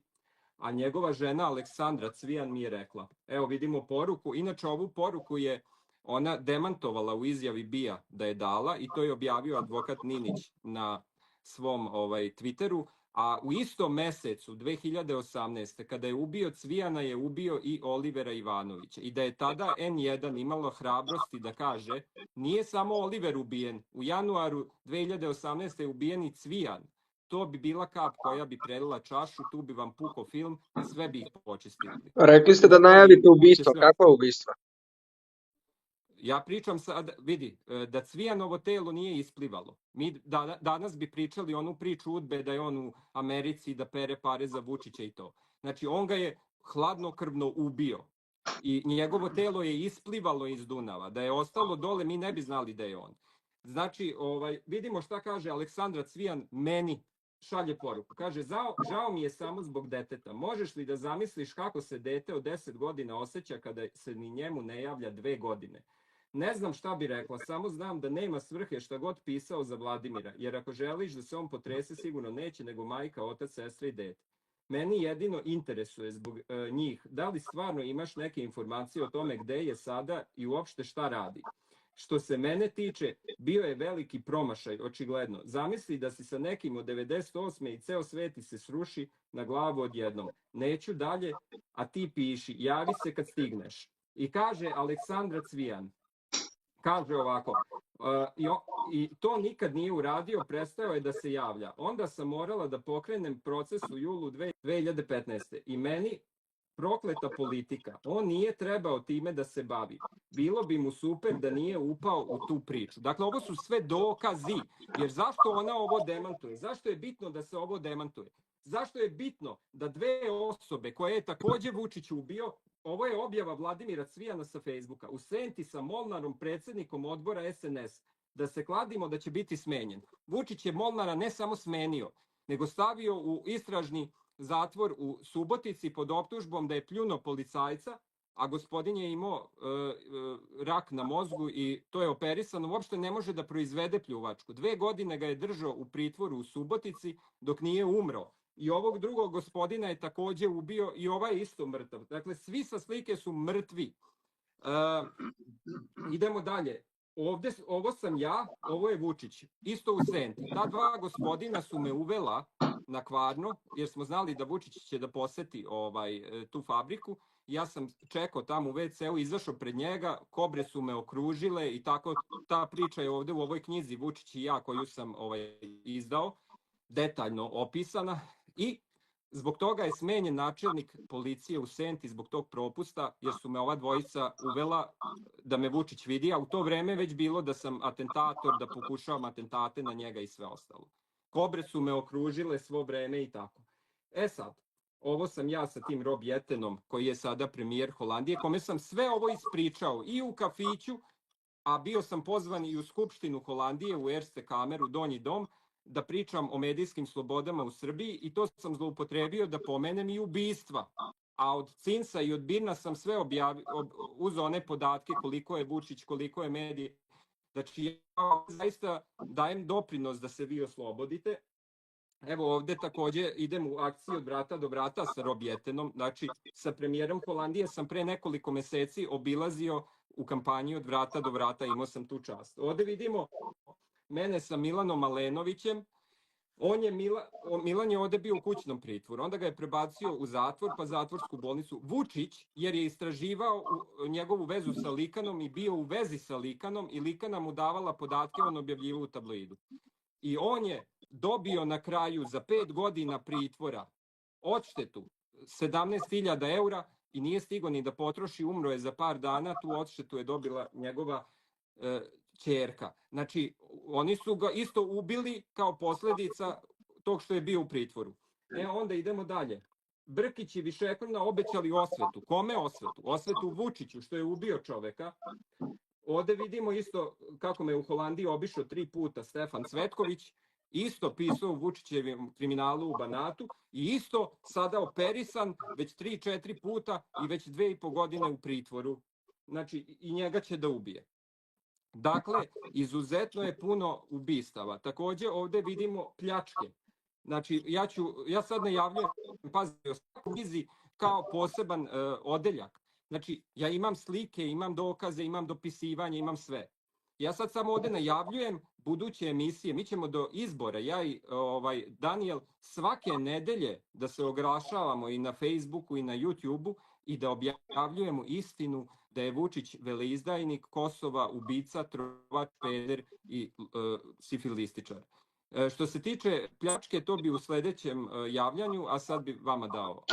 a njegova žena Aleksandra Cvijan mi je rekla, evo vidimo poruku, inače ovu poruku je ona demantovala u izjavi BIA da je dala i to je objavio advokat Ninić na svom Twitteru, A u istom mesecu 2018. kada je ubio Cvijana je ubio i Olivera Ivanovića. I da je tada N1 imalo hrabrosti da kaže nije samo Oliver ubijen, u januaru 2018. je ubijen i Cvijan. To bi bila kap koja bi prelila čašu, tu bi vam pukao film i sve bi ih počistili. Rekli ste da najavite ubistvo, kakvo ubistvo? Ja pričam sad, vidi, da Cvijanovo telo nije isplivalo. Mi danas bi pričali onu priču Udbe da je on u Americi, da pere pare za Vučića i to. Znači, on ga je hladnokrvno ubio i njegovo telo je isplivalo iz Dunava. Da je ostalo dole, mi ne bi znali da je on. Znači, vidimo šta kaže Aleksandra Cvijan meni šalje poruku. Kaže, žao mi je samo zbog deteta. Možeš li da zamisliš kako se dete od 10 godina osjeća kada se ni njemu ne javlja 2 godine? Ne znam šta bi rekla, samo znam da nema svrhe šta god pisao za Vladimira, jer ako želiš da se on potrese, sigurno neće, nego majka, otac, sestra i dete. Meni jedino interesuje zbog njih, da li stvarno imaš neke informacije o tome gde je sada i uopšte šta radi. Što se mene tiče, bio je veliki promašaj, očigledno. Zamisli da si sa nekim od 98. i ceo svet ti se sruši na glavu odjednom. Neću dalje, a ti piši, javi se kad stigneš. I kaže Aleksandra Cvijan, kaže ovako, i to nikad nije uradio, prestao je da se javlja. Onda sam morala da pokrenem proces u julu 2015. I meni prokleta politika. On nije trebao time da se bavi. Bilo bi mu super da nije upao u tu priču. Dakle, ovo su sve dokazi. Jer zašto ona ovo demantuje? Zašto je bitno da se ovo demantuje? Zašto je bitno da 2 osobe koje je takođe Vučić ubio, ovo je objava Vladimira Cvijana sa Facebooka, u Senti sa Molnarom, predsjednikom odbora SNS, da se kladimo da će biti smenjen. Vučić je Molnara ne samo smenio, nego stavio u istražni zatvor u Subotici pod optužbom da je pljuno policajca, a gospodin je imao rak na mozgu i to je operisano, uopšte ne može da proizvede pljuvačku. 2 godine ga je držao u pritvoru u Subotici dok nije umro. I ovog drugog gospodina je takođe ubio i ovaj je isto mrtav. Dakle, svi sa slike su mrtvi. Idemo dalje. Ovo sam ja, ovo je Vučić. Isto u Senti. Ta 2 gospodina su me uvela na Kvarno, jer smo znali da Vučić će da poseti tu fabriku. Ja sam čekao tamo u WC-u, izašao pred njega, kobre su me okružile i tako ta priča je ovde u ovoj knjizi Vučić i ja koju sam izdao, detaljno opisana. I zbog toga je smenjen načelnik policije u Senti zbog tog propusta, jer su me ova dvojica uvela da me Vučić vidi, a u to vreme već bilo da sam atentator, da pokušavam atentate na njega i sve ostalo. Kobre su me okružile svo vreme i tako. Sad, ovo sam ja sa tim Rob Jetenom, koji je sada premijer Holandije, kome sam sve ovo ispričao i u kafiću, a bio sam pozvan i u Skupštinu Holandije, u Erste kameru, Donji dom, da pričam o medijskim slobodama u Srbiji i to sam zloupotrebio da pomenem i ubistva. A od Cinsa i od Birna sam sve uzeo one podatke koliko je Vučić, koliko je medije. Znači, ja zaista dajem doprinos da se vi oslobodite. Evo ovde takođe idem u akciju od vrata do vrata sa Rob Jetenom. Znači, sa premijerom Holandije sam pre nekoliko meseci obilazio u kampanji od vrata do vrata, imao sam tu čast. Ovde vidimo mene sa Milanom Malenovićem. Milan je ovde bio u kućnom pritvoru, onda ga je prebacio u zatvor, pa zatvorsku bolnicu. Vučić, jer je istraživao njegovu vezu sa Likanom i bio u vezi sa Likanom i Likana mu davala podatke, on objavljivao u tabloidu. I on je dobio na kraju za 5 godina pritvora odštetu 17.000 eura i nije stigao ni da potroši, umro je za par dana, tu odštetu je dobila njegova ćerka. Znači, oni su ga isto ubili kao posledica tog što je bio u pritvoru. Onda idemo dalje. Brkić i Višekruna obećali osvetu. Kome osvetu? Osvetu Vučiću, što je ubio čoveka. Ovde vidimo isto kako me u Holandiji obišao 3 puta Stefan Cvetković, isto pisao u Vučićevom kriminalu u Banatu i isto sada operisan već 3-4 puta i već 2,5 godine u pritvoru. Znači, i njega će da ubije. Dakle, izuzetno je puno ubistava. Takođe, ovde vidimo pljačke. Znači, ja sad najavljujem, pazite, o knjizi kao poseban odeljak. Znači, ja imam slike, imam dokaze, imam dopisivanje, imam sve. Ja sad samo ovde najavljujem buduće emisije. Mi ćemo do izbora, ja i Daniel, svake nedelje da se oglašavamo i na Facebooku i na YouTubeu i da objavljujemo istinu da je Vučić veleizdajnik, Kosova, ubica, trovač, peder i sifilističar. Što se tiče pljačke, to bi u sledećem javljanju, a sad bi vama dao.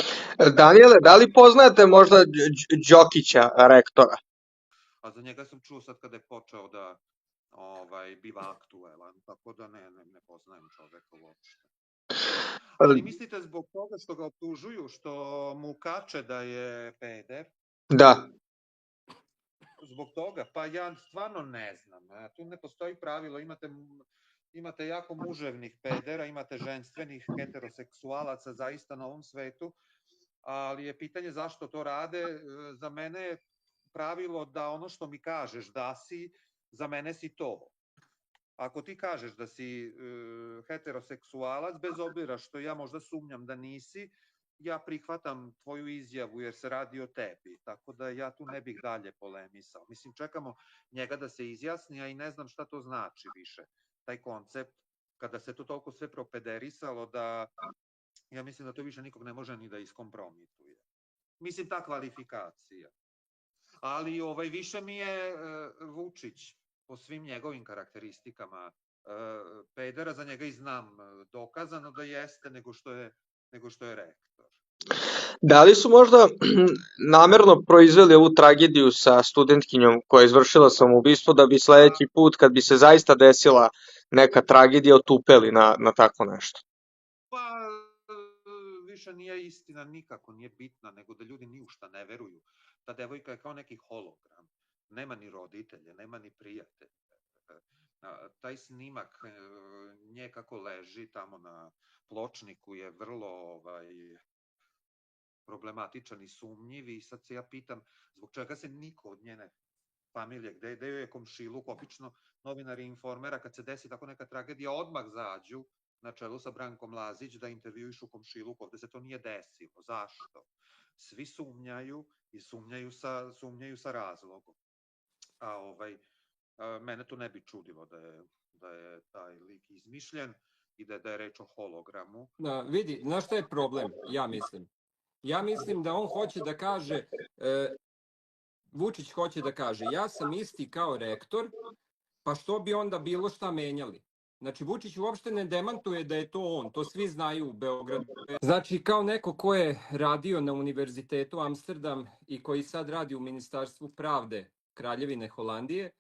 Daniele, da li poznajete možda Đokića, rektora? A za njega sam čuo sad kada je počeo da biva aktuelan, tako da ne poznajem čoveka uopšte. Ali mislite zbog toga što ga optužuju, što mu kače da je peder? Da. Zbog toga? Pa ja stvarno ne znam. Tu ne postoji pravilo. Imate jako muževnih pedera, imate ženstvenih heteroseksualaca zaista na ovom svetu, ali je pitanje zašto to rade. Za mene je pravilo da ono što mi kažeš da si, za mene si to. Ako ti kažeš da si heteroseksualac, bez obzira što ja možda sumnjam da nisi, ja prihvatam tvoju izjavu jer se radi o tebi, tako da ja tu ne bih dalje polemisao. Mislim, čekamo njega da se izjasni, a i ne znam šta to znači više, taj koncept, kada se to toliko sve propederisalo da ja mislim da to više nikog ne može ni da iskompromituje. Mislim, ta kvalifikacija. Ali više mi je Vučić po svim njegovim karakteristikama pedera, za njega i znam dokazano da jeste nego što je rektor. Da li su možda namerno proizveli ovu tragediju sa studentkinjom koja je izvršila samoubistvo da bi sledeći put kad bi se zaista desila neka tragedija otupeli na tako nešto? Pa više nije istina nikako, nije bitna, nego da ljudi ni u šta ne veruju. Ta devojka je kao neki hologram. Nema ni roditelje, nema ni prijatelje. Taj snimak nje kako leži tamo na pločniku je vrlo problematičan i sumnjiv i sad se ja pitam zbog čega se niko od njene familije, gde joj je komšiluk, obično novinari Informera kad se desi tako neka tragedija odmah zađu na čelu sa Brankom Lazić da intervjuišu komšiluk, ovde se to nije desilo. Zašto? Svi sumnjaju i sumnjaju sa razlogom. Mene to ne bi čudilo da je taj lik izmišljen i da je reč o hologramu. Vidi, znaš šta je problem, ja mislim? Ja mislim da on hoće da kaže, Vučić hoće da kaže, ja sam isti kao rektor, pa što bi onda bilo šta menjali? Znači, Vučić uopšte ne demantuje da je to on, to svi znaju u Beogradu. Znači, kao neko ko je radio na Univerzitetu Amsterdam i koji sad radi u Ministarstvu pravde Kraljevine Holandije,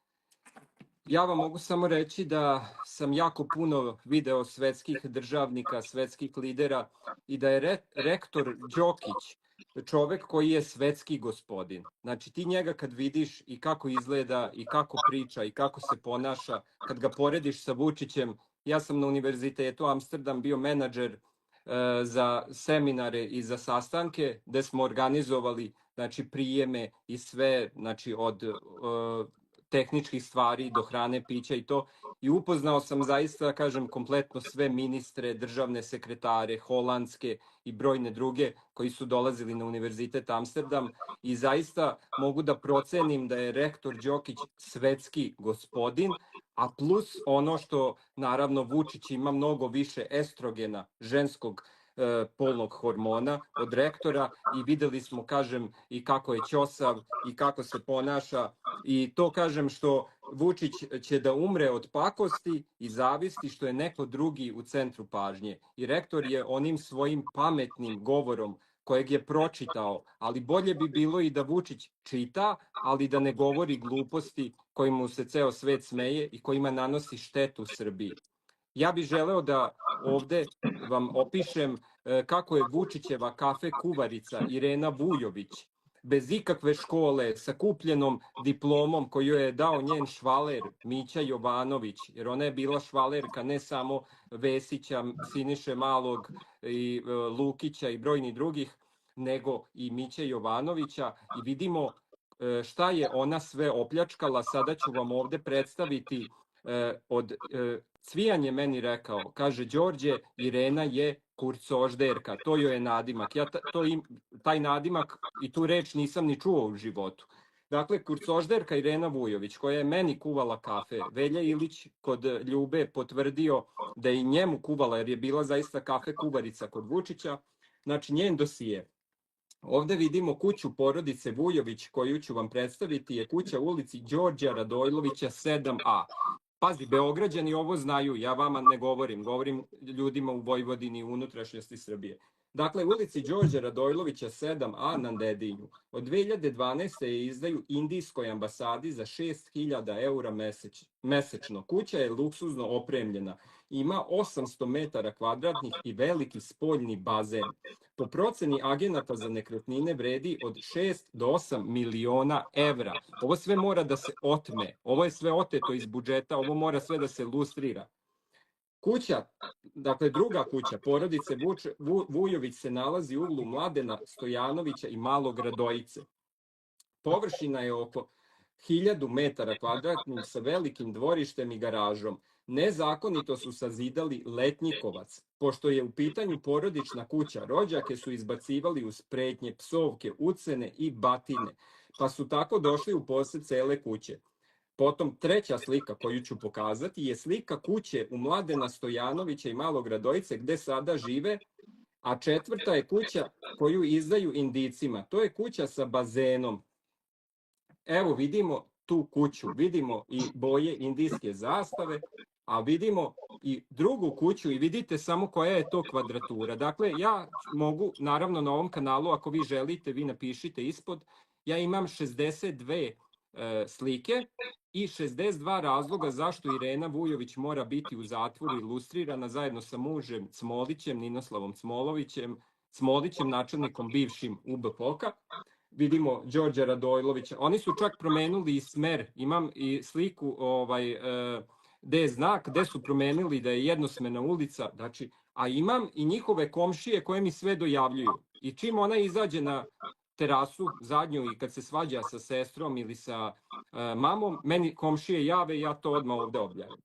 ja vam mogu samo reći da sam jako puno video svetskih državnika, svetskih lidera i da je rektor Đokić čovek koji je svetski gospodin. Znači ti njega kad vidiš i kako izgleda i kako priča i kako se ponaša, kad ga porediš sa Vučićem, ja sam na Univerzitetu Amsterdam bio menadžer za seminare i za sastanke gde smo organizovali prijeme i sve, znači od tehničkih stvari do hrane, pića i to. I upoznao sam zaista, kažem, kompletno sve ministre, državne sekretare, holandske i brojne druge koji su dolazili na Univerzitet Amsterdam i zaista mogu da procenim da je rektor Đokić svetski gospodin, a plus ono što naravno Vučić ima mnogo više estrogena, ženskog polnog hormona od rektora i videli smo, kažem, i kako je ćosav i kako se ponaša i to, kažem, što Vučić će da umre od pakosti i zavisti što je neko drugi u centru pažnje. I rektor je onim svojim pametnim govorom kojeg je pročitao, ali bolje bi bilo i da Vučić čita, ali da ne govori gluposti kojima se ceo svet smeje i kojima nanosi štetu Srbiji. Ja bih želeo da ovde vam opišem kako je Vučićeva kafe kuvarica Irena Vujović, bez ikakve škole, sa kupljenom diplomom koju je dao njen švaler Mića Jovanović, jer ona je bila švalerka ne samo Vesića, Siniše Malog i Lukića i brojni drugih, nego i Miće Jovanovića i vidimo šta je ona sve opljačkala. Sada ću vam ovde predstaviti od Cvijan je meni rekao, kaže Đorđe, Irena je kurcožderka, to joj je nadimak. Ja taj nadimak i tu reč nisam ni čuo u životu. Dakle, kurcožderka Irena Vujović, koja je meni kuvala kafe, Velja Ilić kod Ljube potvrdio da je i njemu kuvala, jer je bila zaista kafe kuvarica kod Vučića, znači njen dosije. Ovde vidimo kuću porodice Vujović, koju ću vam predstaviti, je kuća u ulici Đorđa Radojlovića 7A. Pazi, Beograđani ovo znaju, ja vama ne govorim, govorim ljudima u Vojvodini i unutrašnjosti Srbije. Dakle, ulici Đorđa Radojlovića 7A na Dedinju. Od 2012. je izdaju indijskoj ambasadi za 6.000 eura mesečno. Kuća je luksuzno opremljena. Ima 800 metara kvadratnih i veliki spoljni bazen. Po proceni agenata za nekretnine vredi od 6 do 8 miliona evra. Ovo sve mora da se otme. Ovo je sve oteto iz budžeta, ovo mora sve da se lustrira. Kuća, dakle druga kuća porodice Vujović se nalazi u uglu Mladena Stojanovića i Malog Radojice. Površina je oko 1000 metara kvadratnih sa velikim dvorištem i garažom. Nezakonito su sazidali letnjikovac. Pošto je u pitanju porodična kuća, rođake su izbacivali uz pretnje, psovke, ucene i batine, pa su tako došli u posed cele kuće. Potom treća slika koju ću pokazati je slika kuće u Mladena Stojanovića i Malog Radojice gde sada žive, a četvrta je kuća koju izdaju Indijcima. To je kuća sa bazenom. Evo vidimo tu kuću, vidimo i boje indijske zastave, a vidimo i drugu kuću i vidite samo koja je to kvadratura. Dakle, ja mogu, naravno na ovom kanalu, ako vi želite, vi napišite ispod, ja imam 62 slike i 62 razloga zašto Irena Vujović mora biti u zatvoru ilustrirana zajedno sa mužem Cmolićem, Ninoslavom Cmolićem, načelnikom bivšim UBPOK-a. Vidimo Đorđa Radojlovića. Oni su čak promenili i smer. Imam i sliku gde je znak, gde su promenili da je jednosmena ulica. Znači, a imam i njihove komšije koje mi sve dojavljuju. I čim ona izađe na terasu zadnju i kad se svađa sa sestrom ili sa mamom, meni komšije jave i ja to odmah ovde objavim.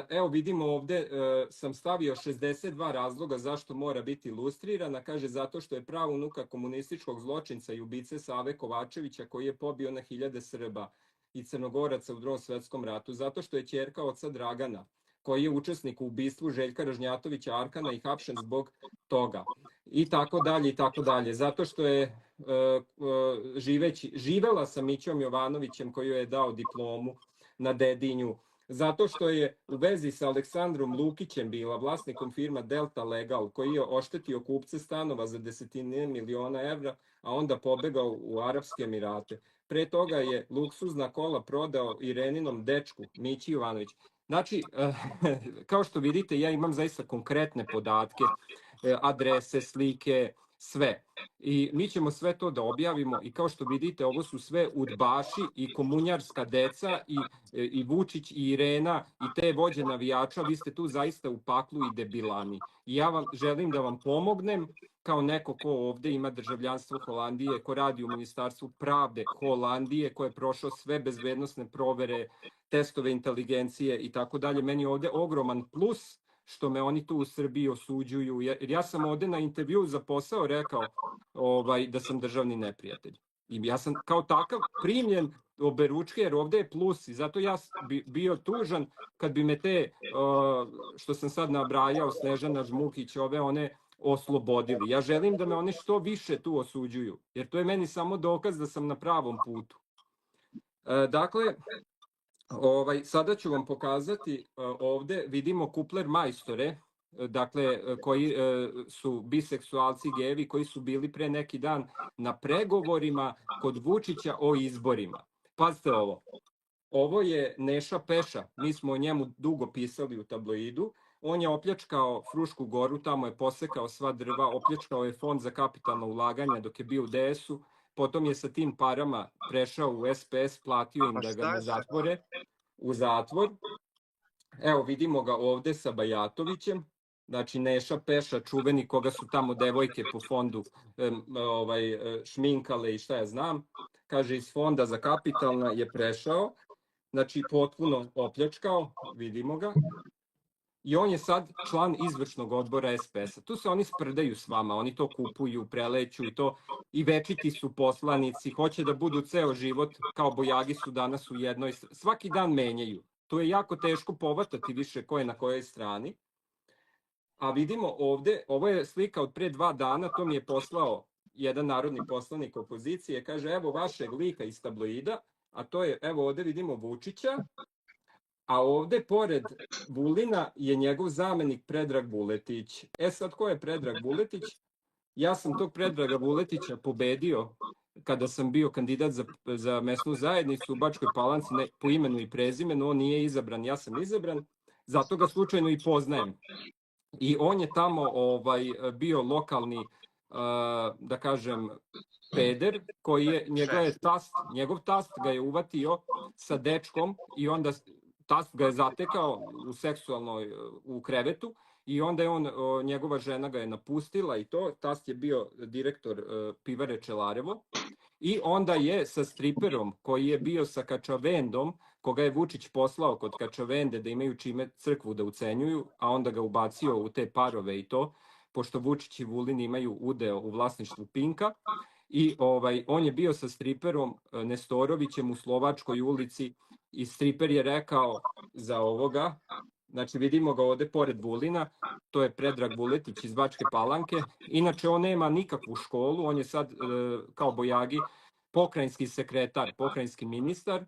Evo vidimo ovde sam stavio 62 razloga zašto mora biti ilustrirana. Kaže zato što je praunuka komunističkog zločinca i ubice Save Kovačevića koji je pobio na hiljade Srba i Crnogoraca u Drugom svetskom ratu. Zato što je ćerka oca Dragana koji je učesnik u ubistvu Željka Ražnjatovića Arkana i hapšen zbog toga. I tako dalje, i tako dalje. Zato što je živela sa Mićom Jovanovićem koji joj je dao diplomu na Dedinju. Zato što je u vezi sa Aleksandrom Lukićem bila vlasnikom firma Delta Legal, koji je oštetio kupce stanova za desetine miliona evra, a onda pobegao u Arapske Emirate. Pre toga je luksuzna kola prodao Ireninom dečku, Mići Jovanović. Znači, kao što vidite, ja imam zaista konkretne podatke, adrese, slike, sve. I mi ćemo sve to da objavimo i kao što vidite, ovo su sve udbaši i komunjarska deca i Vučić i Irena i te vođe navijača, vi ste tu zaista u paklu i debilani. I ja vam želim da vam pomognem kao neko ko ovde ima državljanstvo Holandije, ko radi u Ministarstvu pravde Holandije, ko je prošao sve bezbednosne provere, testove inteligencije i tako dalje. Meni je ovde ogroman plus što me oni tu u Srbiji osuđuju, jer ja sam ovde na intervju za posao rekao da sam državni neprijatelj. I ja sam kao takav primljen oberučke, jer ovde je plus i zato ja bi bio tužan kad bi me te, što sam sad nabrajao, Snežana Žmukić, one oslobodili. Ja želim da me oni što više tu osuđuju, jer to je meni samo dokaz da sam na pravom putu. Dakle, sada ću vam pokazati, ovde vidimo kupler majstore, dakle, koji su biseksualci, gejevi, koji su bili pre neki dan na pregovorima kod Vučića o izborima. Pazite ovo, ovo je Neša Peša, mi smo o njemu dugo pisali u tabloidu, on je opljačkao Frušku Goru, tamo je posekao sva drva, opljačkao je fond za kapitalna ulaganja dok je bio u DS-u, potom je sa tim parama prešao u SPS, platio im da ga ne zatvore u zatvor. Evo vidimo ga ovde sa Bajatovićem, znači Neša Peša, čuveni koga su tamo devojke po fondu šminkale i šta ja znam. Kaže iz fonda za kapitalna je prešao, znači potpuno opljačkao, vidimo ga. I on je sad član izvršnog odbora SPS-a. Tu se oni sprdaju s vama, oni to kupuju, preleću i to. i večiti su poslanici, hoće da budu ceo život, kao Bojagi su danas u jednoj, svaki dan menjaju. To je jako teško povatati više ko je na kojoj strani. A vidimo ovde, ovo je slika od pre 2 dana, to mi je poslao jedan narodni poslanik opozicije, kaže evo vašeg lika iz tabloida, a to je, evo ovde vidimo Vučića, a ovde pored Vulina je njegov zamenik Predrag Vuletić. E sad, ko je Predrag Vuletić? Ja sam tog Predraga Vuletića pobedio kada sam bio kandidat za mesnu zajednicu u Bačkoj Palanci, ne, po imenu i prezimenu, on nije izabran, ja sam izabran, zato ga slučajno i poznajem. I on je tamo bio lokalni, da kažem, peder, koji je, njegov tast ga je uvatio sa dečkom i onda tast ga je zatekao u krevetu i onda je njegova žena ga je napustila i to, tast je bio direktor pivare Čelarevo i onda je sa striperom koji je bio sa Kačavendom, koga je Vučić poslao kod Kačavende da imaju čime crkvu da ucenjuju, a onda ga ubacio u te parove i to, pošto Vučić i Vulin imaju udeo u vlasništvu Pinka, i on je bio sa striperom Nestorovićem u Slovačkoj ulici i striper je rekao za ovoga, znači vidimo ga ovde pored Vulina, to je Predrag Vuletić iz Bačke Palanke, inače on nema nikakvu školu, on je sad kao Bojagi pokrajinski sekretar, pokrajinski ministar,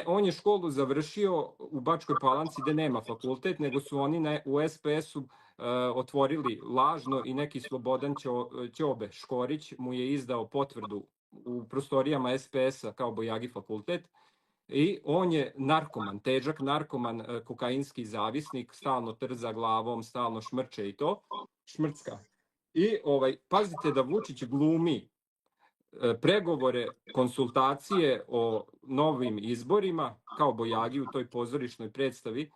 on je školu završio u Bačkoj Palanci gde nema fakultet, nego su oni u SPS-u otvorili lažno i neki Slobodan Ćobe Škorić mu je izdao potvrdu u prostorijama SPS-a kao Bojagi fakultet i on je narkoman, težak narkoman, kokainski zavisnik, stalno trza glavom, stalno šmrče i to, šmrcka. I pazite da Vučić glumi pregovore, konsultacije o novim izborima, kao Bojagi u toj pozorišnoj predstavi,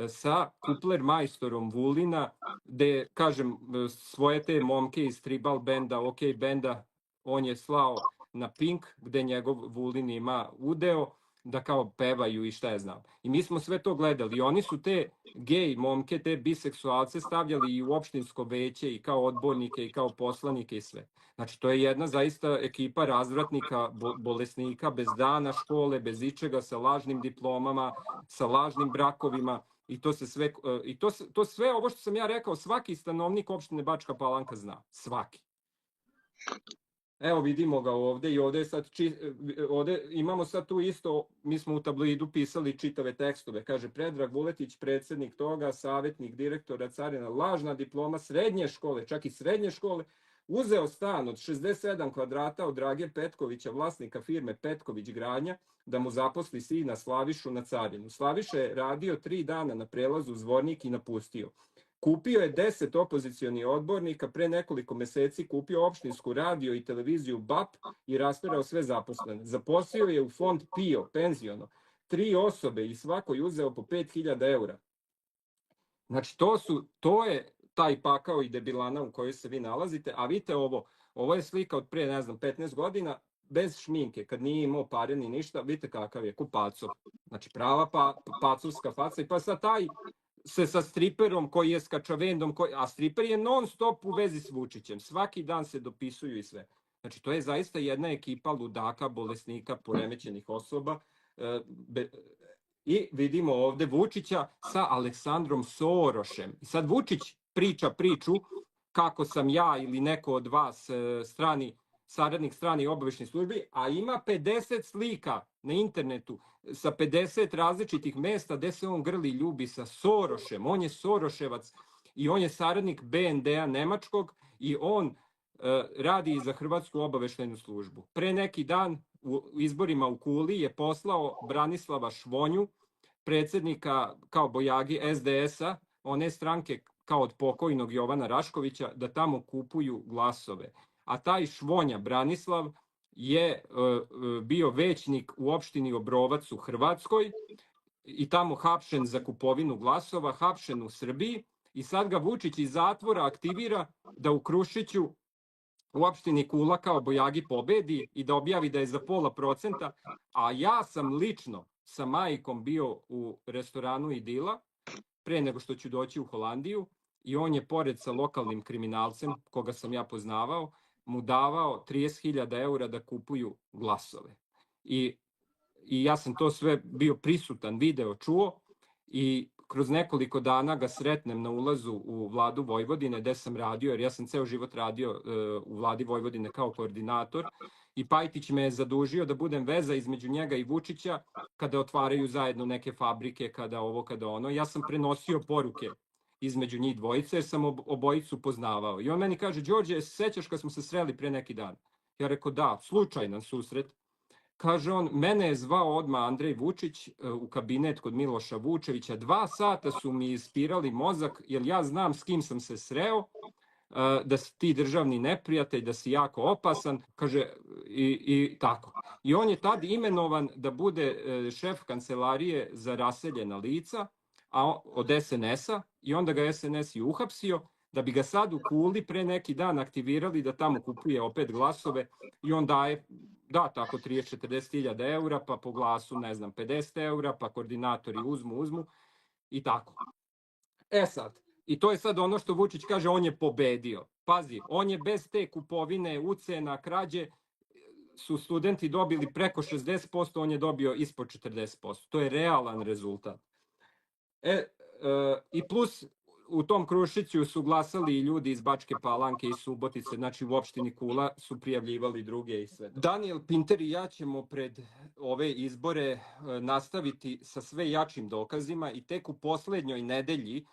sa kupler majstorom Vulina, gde, kažem, svoje te momke iz tribal benda, OK benda, on je slao na Pink, gde njegov Vulin ima udeo, da kao pevaju i šta ja znam. I mi smo sve to gledali. I oni su te gej momke, te biseksualce stavljali i u opštinsko veće i kao odbornike i kao poslanike i sve. Znači, to je jedna zaista ekipa razvratnika, bolesnika, bez dana škole, bez ičega, sa lažnim diplomama, sa lažnim brakovima. I to sve ovo što sam ja rekao, svaki stanovnik opštine Bačka Palanka zna. Svaki. Evo vidimo ga ovde i ovde imamo sad tu isto, mi smo u tabloidu pisali čitave tekstove, kaže Predrag Vuletić, predsednik toga, savjetnik direktora carina, lažna diploma srednje škole, čak i srednje škole, uzeo stan od 67 kvadrata od Drage Petkovića, vlasnika firme Petković gradnja, da mu zaposli sina Slavišu na carinu. Slaviša je radio 3 dana na prelazu Zvornik i napustio. Kupio je 10 opozicionih odbornika, pre nekoliko meseci kupio opštinsku radio i televiziju BAP i rasperao sve zaposlene. Zaposlio je u fond PIO, penziono, 3 osobe i svakoj uzeo po 5.000 eura. Znači, to je taj pakao i debilana u kojoj se vi nalazite, a vidite ovo je slika od pre, 15 godina, bez šminke, kad nije imao pare ni ništa, vidite kakav je, ko Pacov. Znači, prava pacovska faca i pa sad taj se sa striperom koji je s Kačavendom, a striper je non stop u vezi s Vučićem, svaki dan se dopisuju i sve. Znači, to je zaista jedna ekipa ludaka, bolesnika, poremećenih osoba. I vidimo ovde Vučića sa Aleksandrom Sorošem. I sad Vučić priča priču kako sam ja ili neko od vas saradnik strani obaveštajnih službi, a ima 50 slika na internetu sa 50 različitih mesta gde se on grli ljubi sa Sorošem. On je Soroševac i on je saradnik BND-a nemačkog i on radi za Hrvatsku obaveštajnu službu. Pre neki dan u izborima u Kuli je poslao Branislava Švonju, predsednika kao Bojagi SDS-a, one stranke kao od pokojnog Jovana Raškovića, da tamo kupuju glasove. A taj Švonja Branislav je bio većnik u opštini Obrovac u Hrvatskoj i tamo hapšen za kupovinu glasova, hapšen u Srbiji i sad ga Vučić iz zatvora aktivira da u Krušiću u opštini Kula kao Bojagi pobedi i da objavi da je za 0,5%, a ja sam lično sa majkom bio u restoranu Idila pre nego što ću doći u Holandiju i on je pored sa lokalnim kriminalcem koga sam ja poznavao, mu davao 30.000 eura da kupuju glasove. I ja sam to sve bio prisutan, video, čuo i kroz nekoliko dana ga sretnem na ulazu u vladu Vojvodine gde sam radio, jer ja sam ceo život radio u vladi Vojvodine kao koordinator i Pajtić me je zadužio da budem veza između njega i Vučića kada otvaraju zajedno neke fabrike, kada ovo, kada ono. Ja sam prenosio poruke između njih dvojice jer sam obojicu poznavao. I on meni kaže, Đorđe, sećaš kad smo se sreli pre neki dan? Ja rekao, da, slučajan susret. Kaže on, mene je zvao odmah Andrej Vučić u kabinet kod Miloša Vučevića. 2 sata su mi ispirali mozak, jer ja znam s kim sam se sreo, da si ti državni neprijatelj, da si jako opasan, kaže, i tako. I on je tad imenovan da bude šef kancelarije za raseljena lica od SNS-a i onda ga SNS i uhapsio, da bi ga sad u Kuli pre neki dan aktivirali da tamo kupuje opet glasove i on daje, da, tako 30-40.000 eura, pa po glasu, ne znam, 50 eura, pa koordinatori uzmu i tako. E sad, i to je sad ono što Vučić kaže, on je pobedio. Pazi, on je bez te kupovine, ucena, krađe, su studenti dobili preko 60%, on je dobio ispod 40%. To je realan rezultat. I plus, u tom Krušiću su glasali i ljudi iz Bačke Palanke i Subotice, znači u opštini Kula su prijavljivali druge i sve. Daniel Pinter i ja ćemo pred ove izbore nastaviti sa sve jačim dokazima i tek u poslednjoj nedelji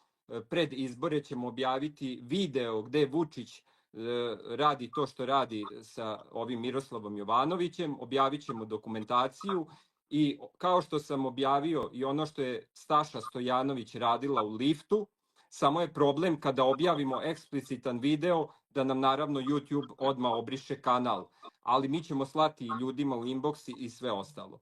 pred izbore ćemo objaviti video gde Vučić radi to što radi sa ovim Miroslavom Jovanovićem, objavit ćemo dokumentaciju i kao što sam objavio i ono što je Staša Stojanović radila u liftu, samo je problem kada objavimo eksplicitan video da nam naravno YouTube odmah obriše kanal, ali mi ćemo slati i ljudima u inbox i sve ostalo.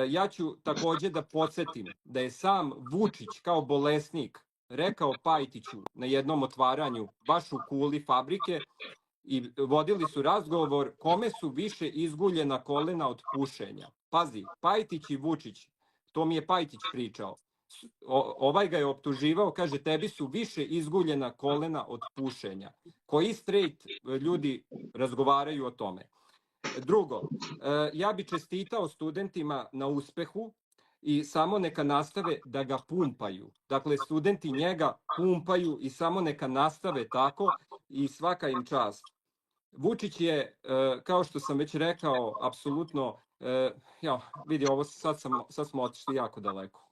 Ja ću takođe da podsjetim da je sam Vučić kao bolesnik rekao Pajtiću na jednom otvaranju baš u Kuli fabrike i vodili su razgovor kome su više izguljena kolena od pušenja. Pazi, Pajtić i Vučić, to mi je Pajtić pričao, ovaj ga je optuživao, kaže tebi su više izguljena kolena od pušenja. Koji straight ljudi razgovaraju o tome? Drugo, ja bi čestitao studentima na uspehu i samo neka nastave da ga pumpaju. Dakle, studenti njega pumpaju i samo neka nastave tako i svaka im čast. Vučić je, kao što sam već rekao, apsolutno, vidi ovo, sad smo otišli jako daleko.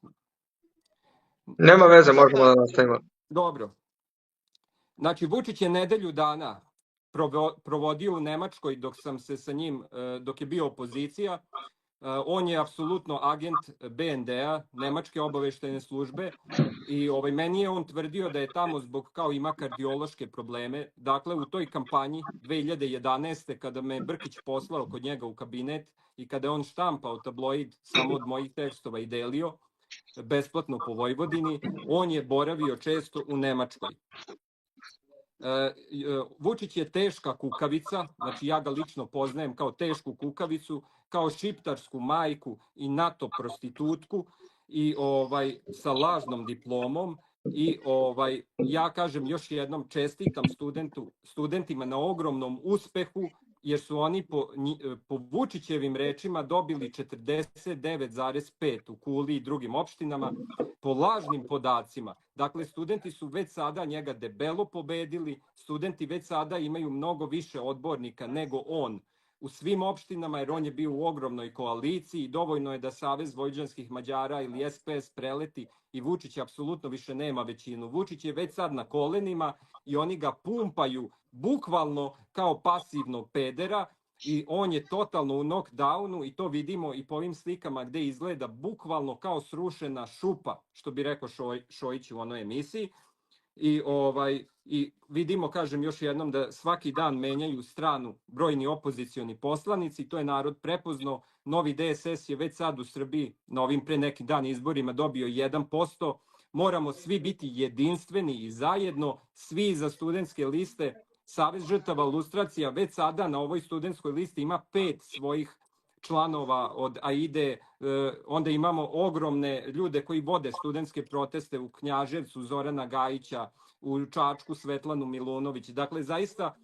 Nema veze, možemo da nastavimo. Dobro. Znači, Vučić je nedelju dana provodio u Nemačkoj dok sam se sa njim, dok je bio opozicija. On je apsolutno agent BND-a, Nemačke obaveštajne službe i meni je on tvrdio da je tamo zbog kao ima kardiološke probleme. Dakle, u toj kampanji 2011. kada me Brkić poslao kod njega u kabinet i kada je on štampao tabloid samo od mojih tekstova i delio besplatno po Vojvodini, on je boravio često u Nemačkoj. Vučić je teška kukavica, znači ja ga lično poznajem kao tešku kukavicu, kao šiptarsku majku i NATO prostitutku i sa lažnom diplomom i ja kažem još jednom čestitam studentima na ogromnom uspehu jer su oni po Vučićevim rečima dobili 49,5 u Kuli i drugim opštinama po lažnim podacima. Dakle, studenti su već sada njega debelo pobedili, studenti već sada imaju mnogo više odbornika nego on u svim opštinama jer on je bio u ogromnoj koaliciji i dovoljno je da Savez vojvođanskih Mađara ili SPS preleti i Vučić apsolutno više nema većinu. Vučić je već sad na kolenima i oni ga pumpaju bukvalno kao pasivnog pedera i on je totalno u knockdownu i to vidimo i po ovim slikama gde izgleda bukvalno kao srušena šupa, što bi rekao Šojić u onoj emisiji. I vidimo, kažem još jednom, da svaki dan menjaju stranu brojni opozicioni poslanici, to je narod prepoznao. Novi DSS je već sad u Srbiji na ovim pre neki dan izborima dobio 1%. Moramo svi biti jedinstveni i zajedno, svi za studentske liste. Savez žrtava lustracija već sada na ovoj studentskoj listi ima 5 svojih članova od AIDE, onda imamo ogromne ljude koji vode studentske proteste u Knjaževcu, Zorana Gajića, u Čačku Svetlanu Milunović. Dakle, zaista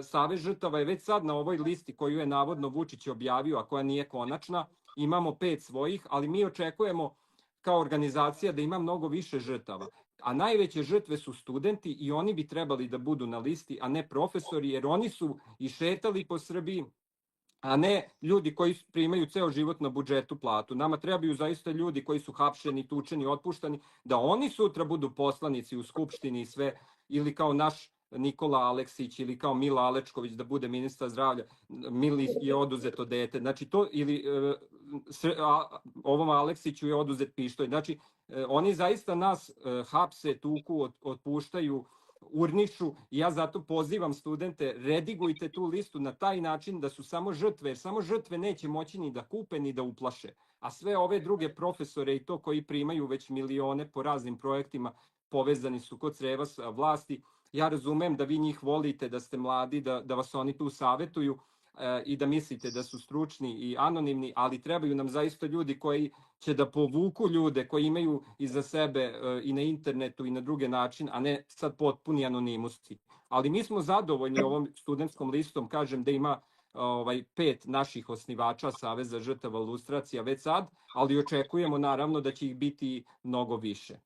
Savez žrtava je već sad na ovoj listi koju je navodno Vučić objavio, a koja nije konačna. Imamo 5 svojih, ali mi očekujemo kao organizacija da ima mnogo više žrtava. A najveće žrtve su studenti i oni bi trebali da budu na listi, a ne profesori, jer oni su i šetali po Srbiji, a ne ljudi koji primaju ceo život na budžetu platu. Nama trebaju zaista ljudi koji su hapšeni, tučeni, otpuštani, da oni sutra budu poslanici u Skupštini i sve, ili kao naš Nikola Aleksić ili kao Mila Alečković da bude ministar zdravlja. Mili je oduzeto dete. Znači to, ili ovom Aleksiću je oduzet pištolj. Znači oni zaista nas hapse, tuku, otpuštaju, urnišu i ja zato pozivam studente, redigujte tu listu na taj način da su samo žrtve, jer samo žrtve neće moći ni da kupe ni da uplaše. A sve ove druge profesore i to koji primaju već milione po raznim projektima povezani su kod creva vlasti. Ja razumem da vi njih volite, da ste mladi, da vas oni tu savetuju i da mislite da su stručni i anonimni, ali trebaju nam zaista ljudi koji će da povuku ljude koji imaju iza sebe i na internetu i na druge način, a ne sad potpuni anonimusti. Ali mi smo zadovoljni ovom studentskom listom, kažem da ima 5 naših osnivača Saveza žrtava lustracija već sad, ali očekujemo naravno da će ih biti mnogo više.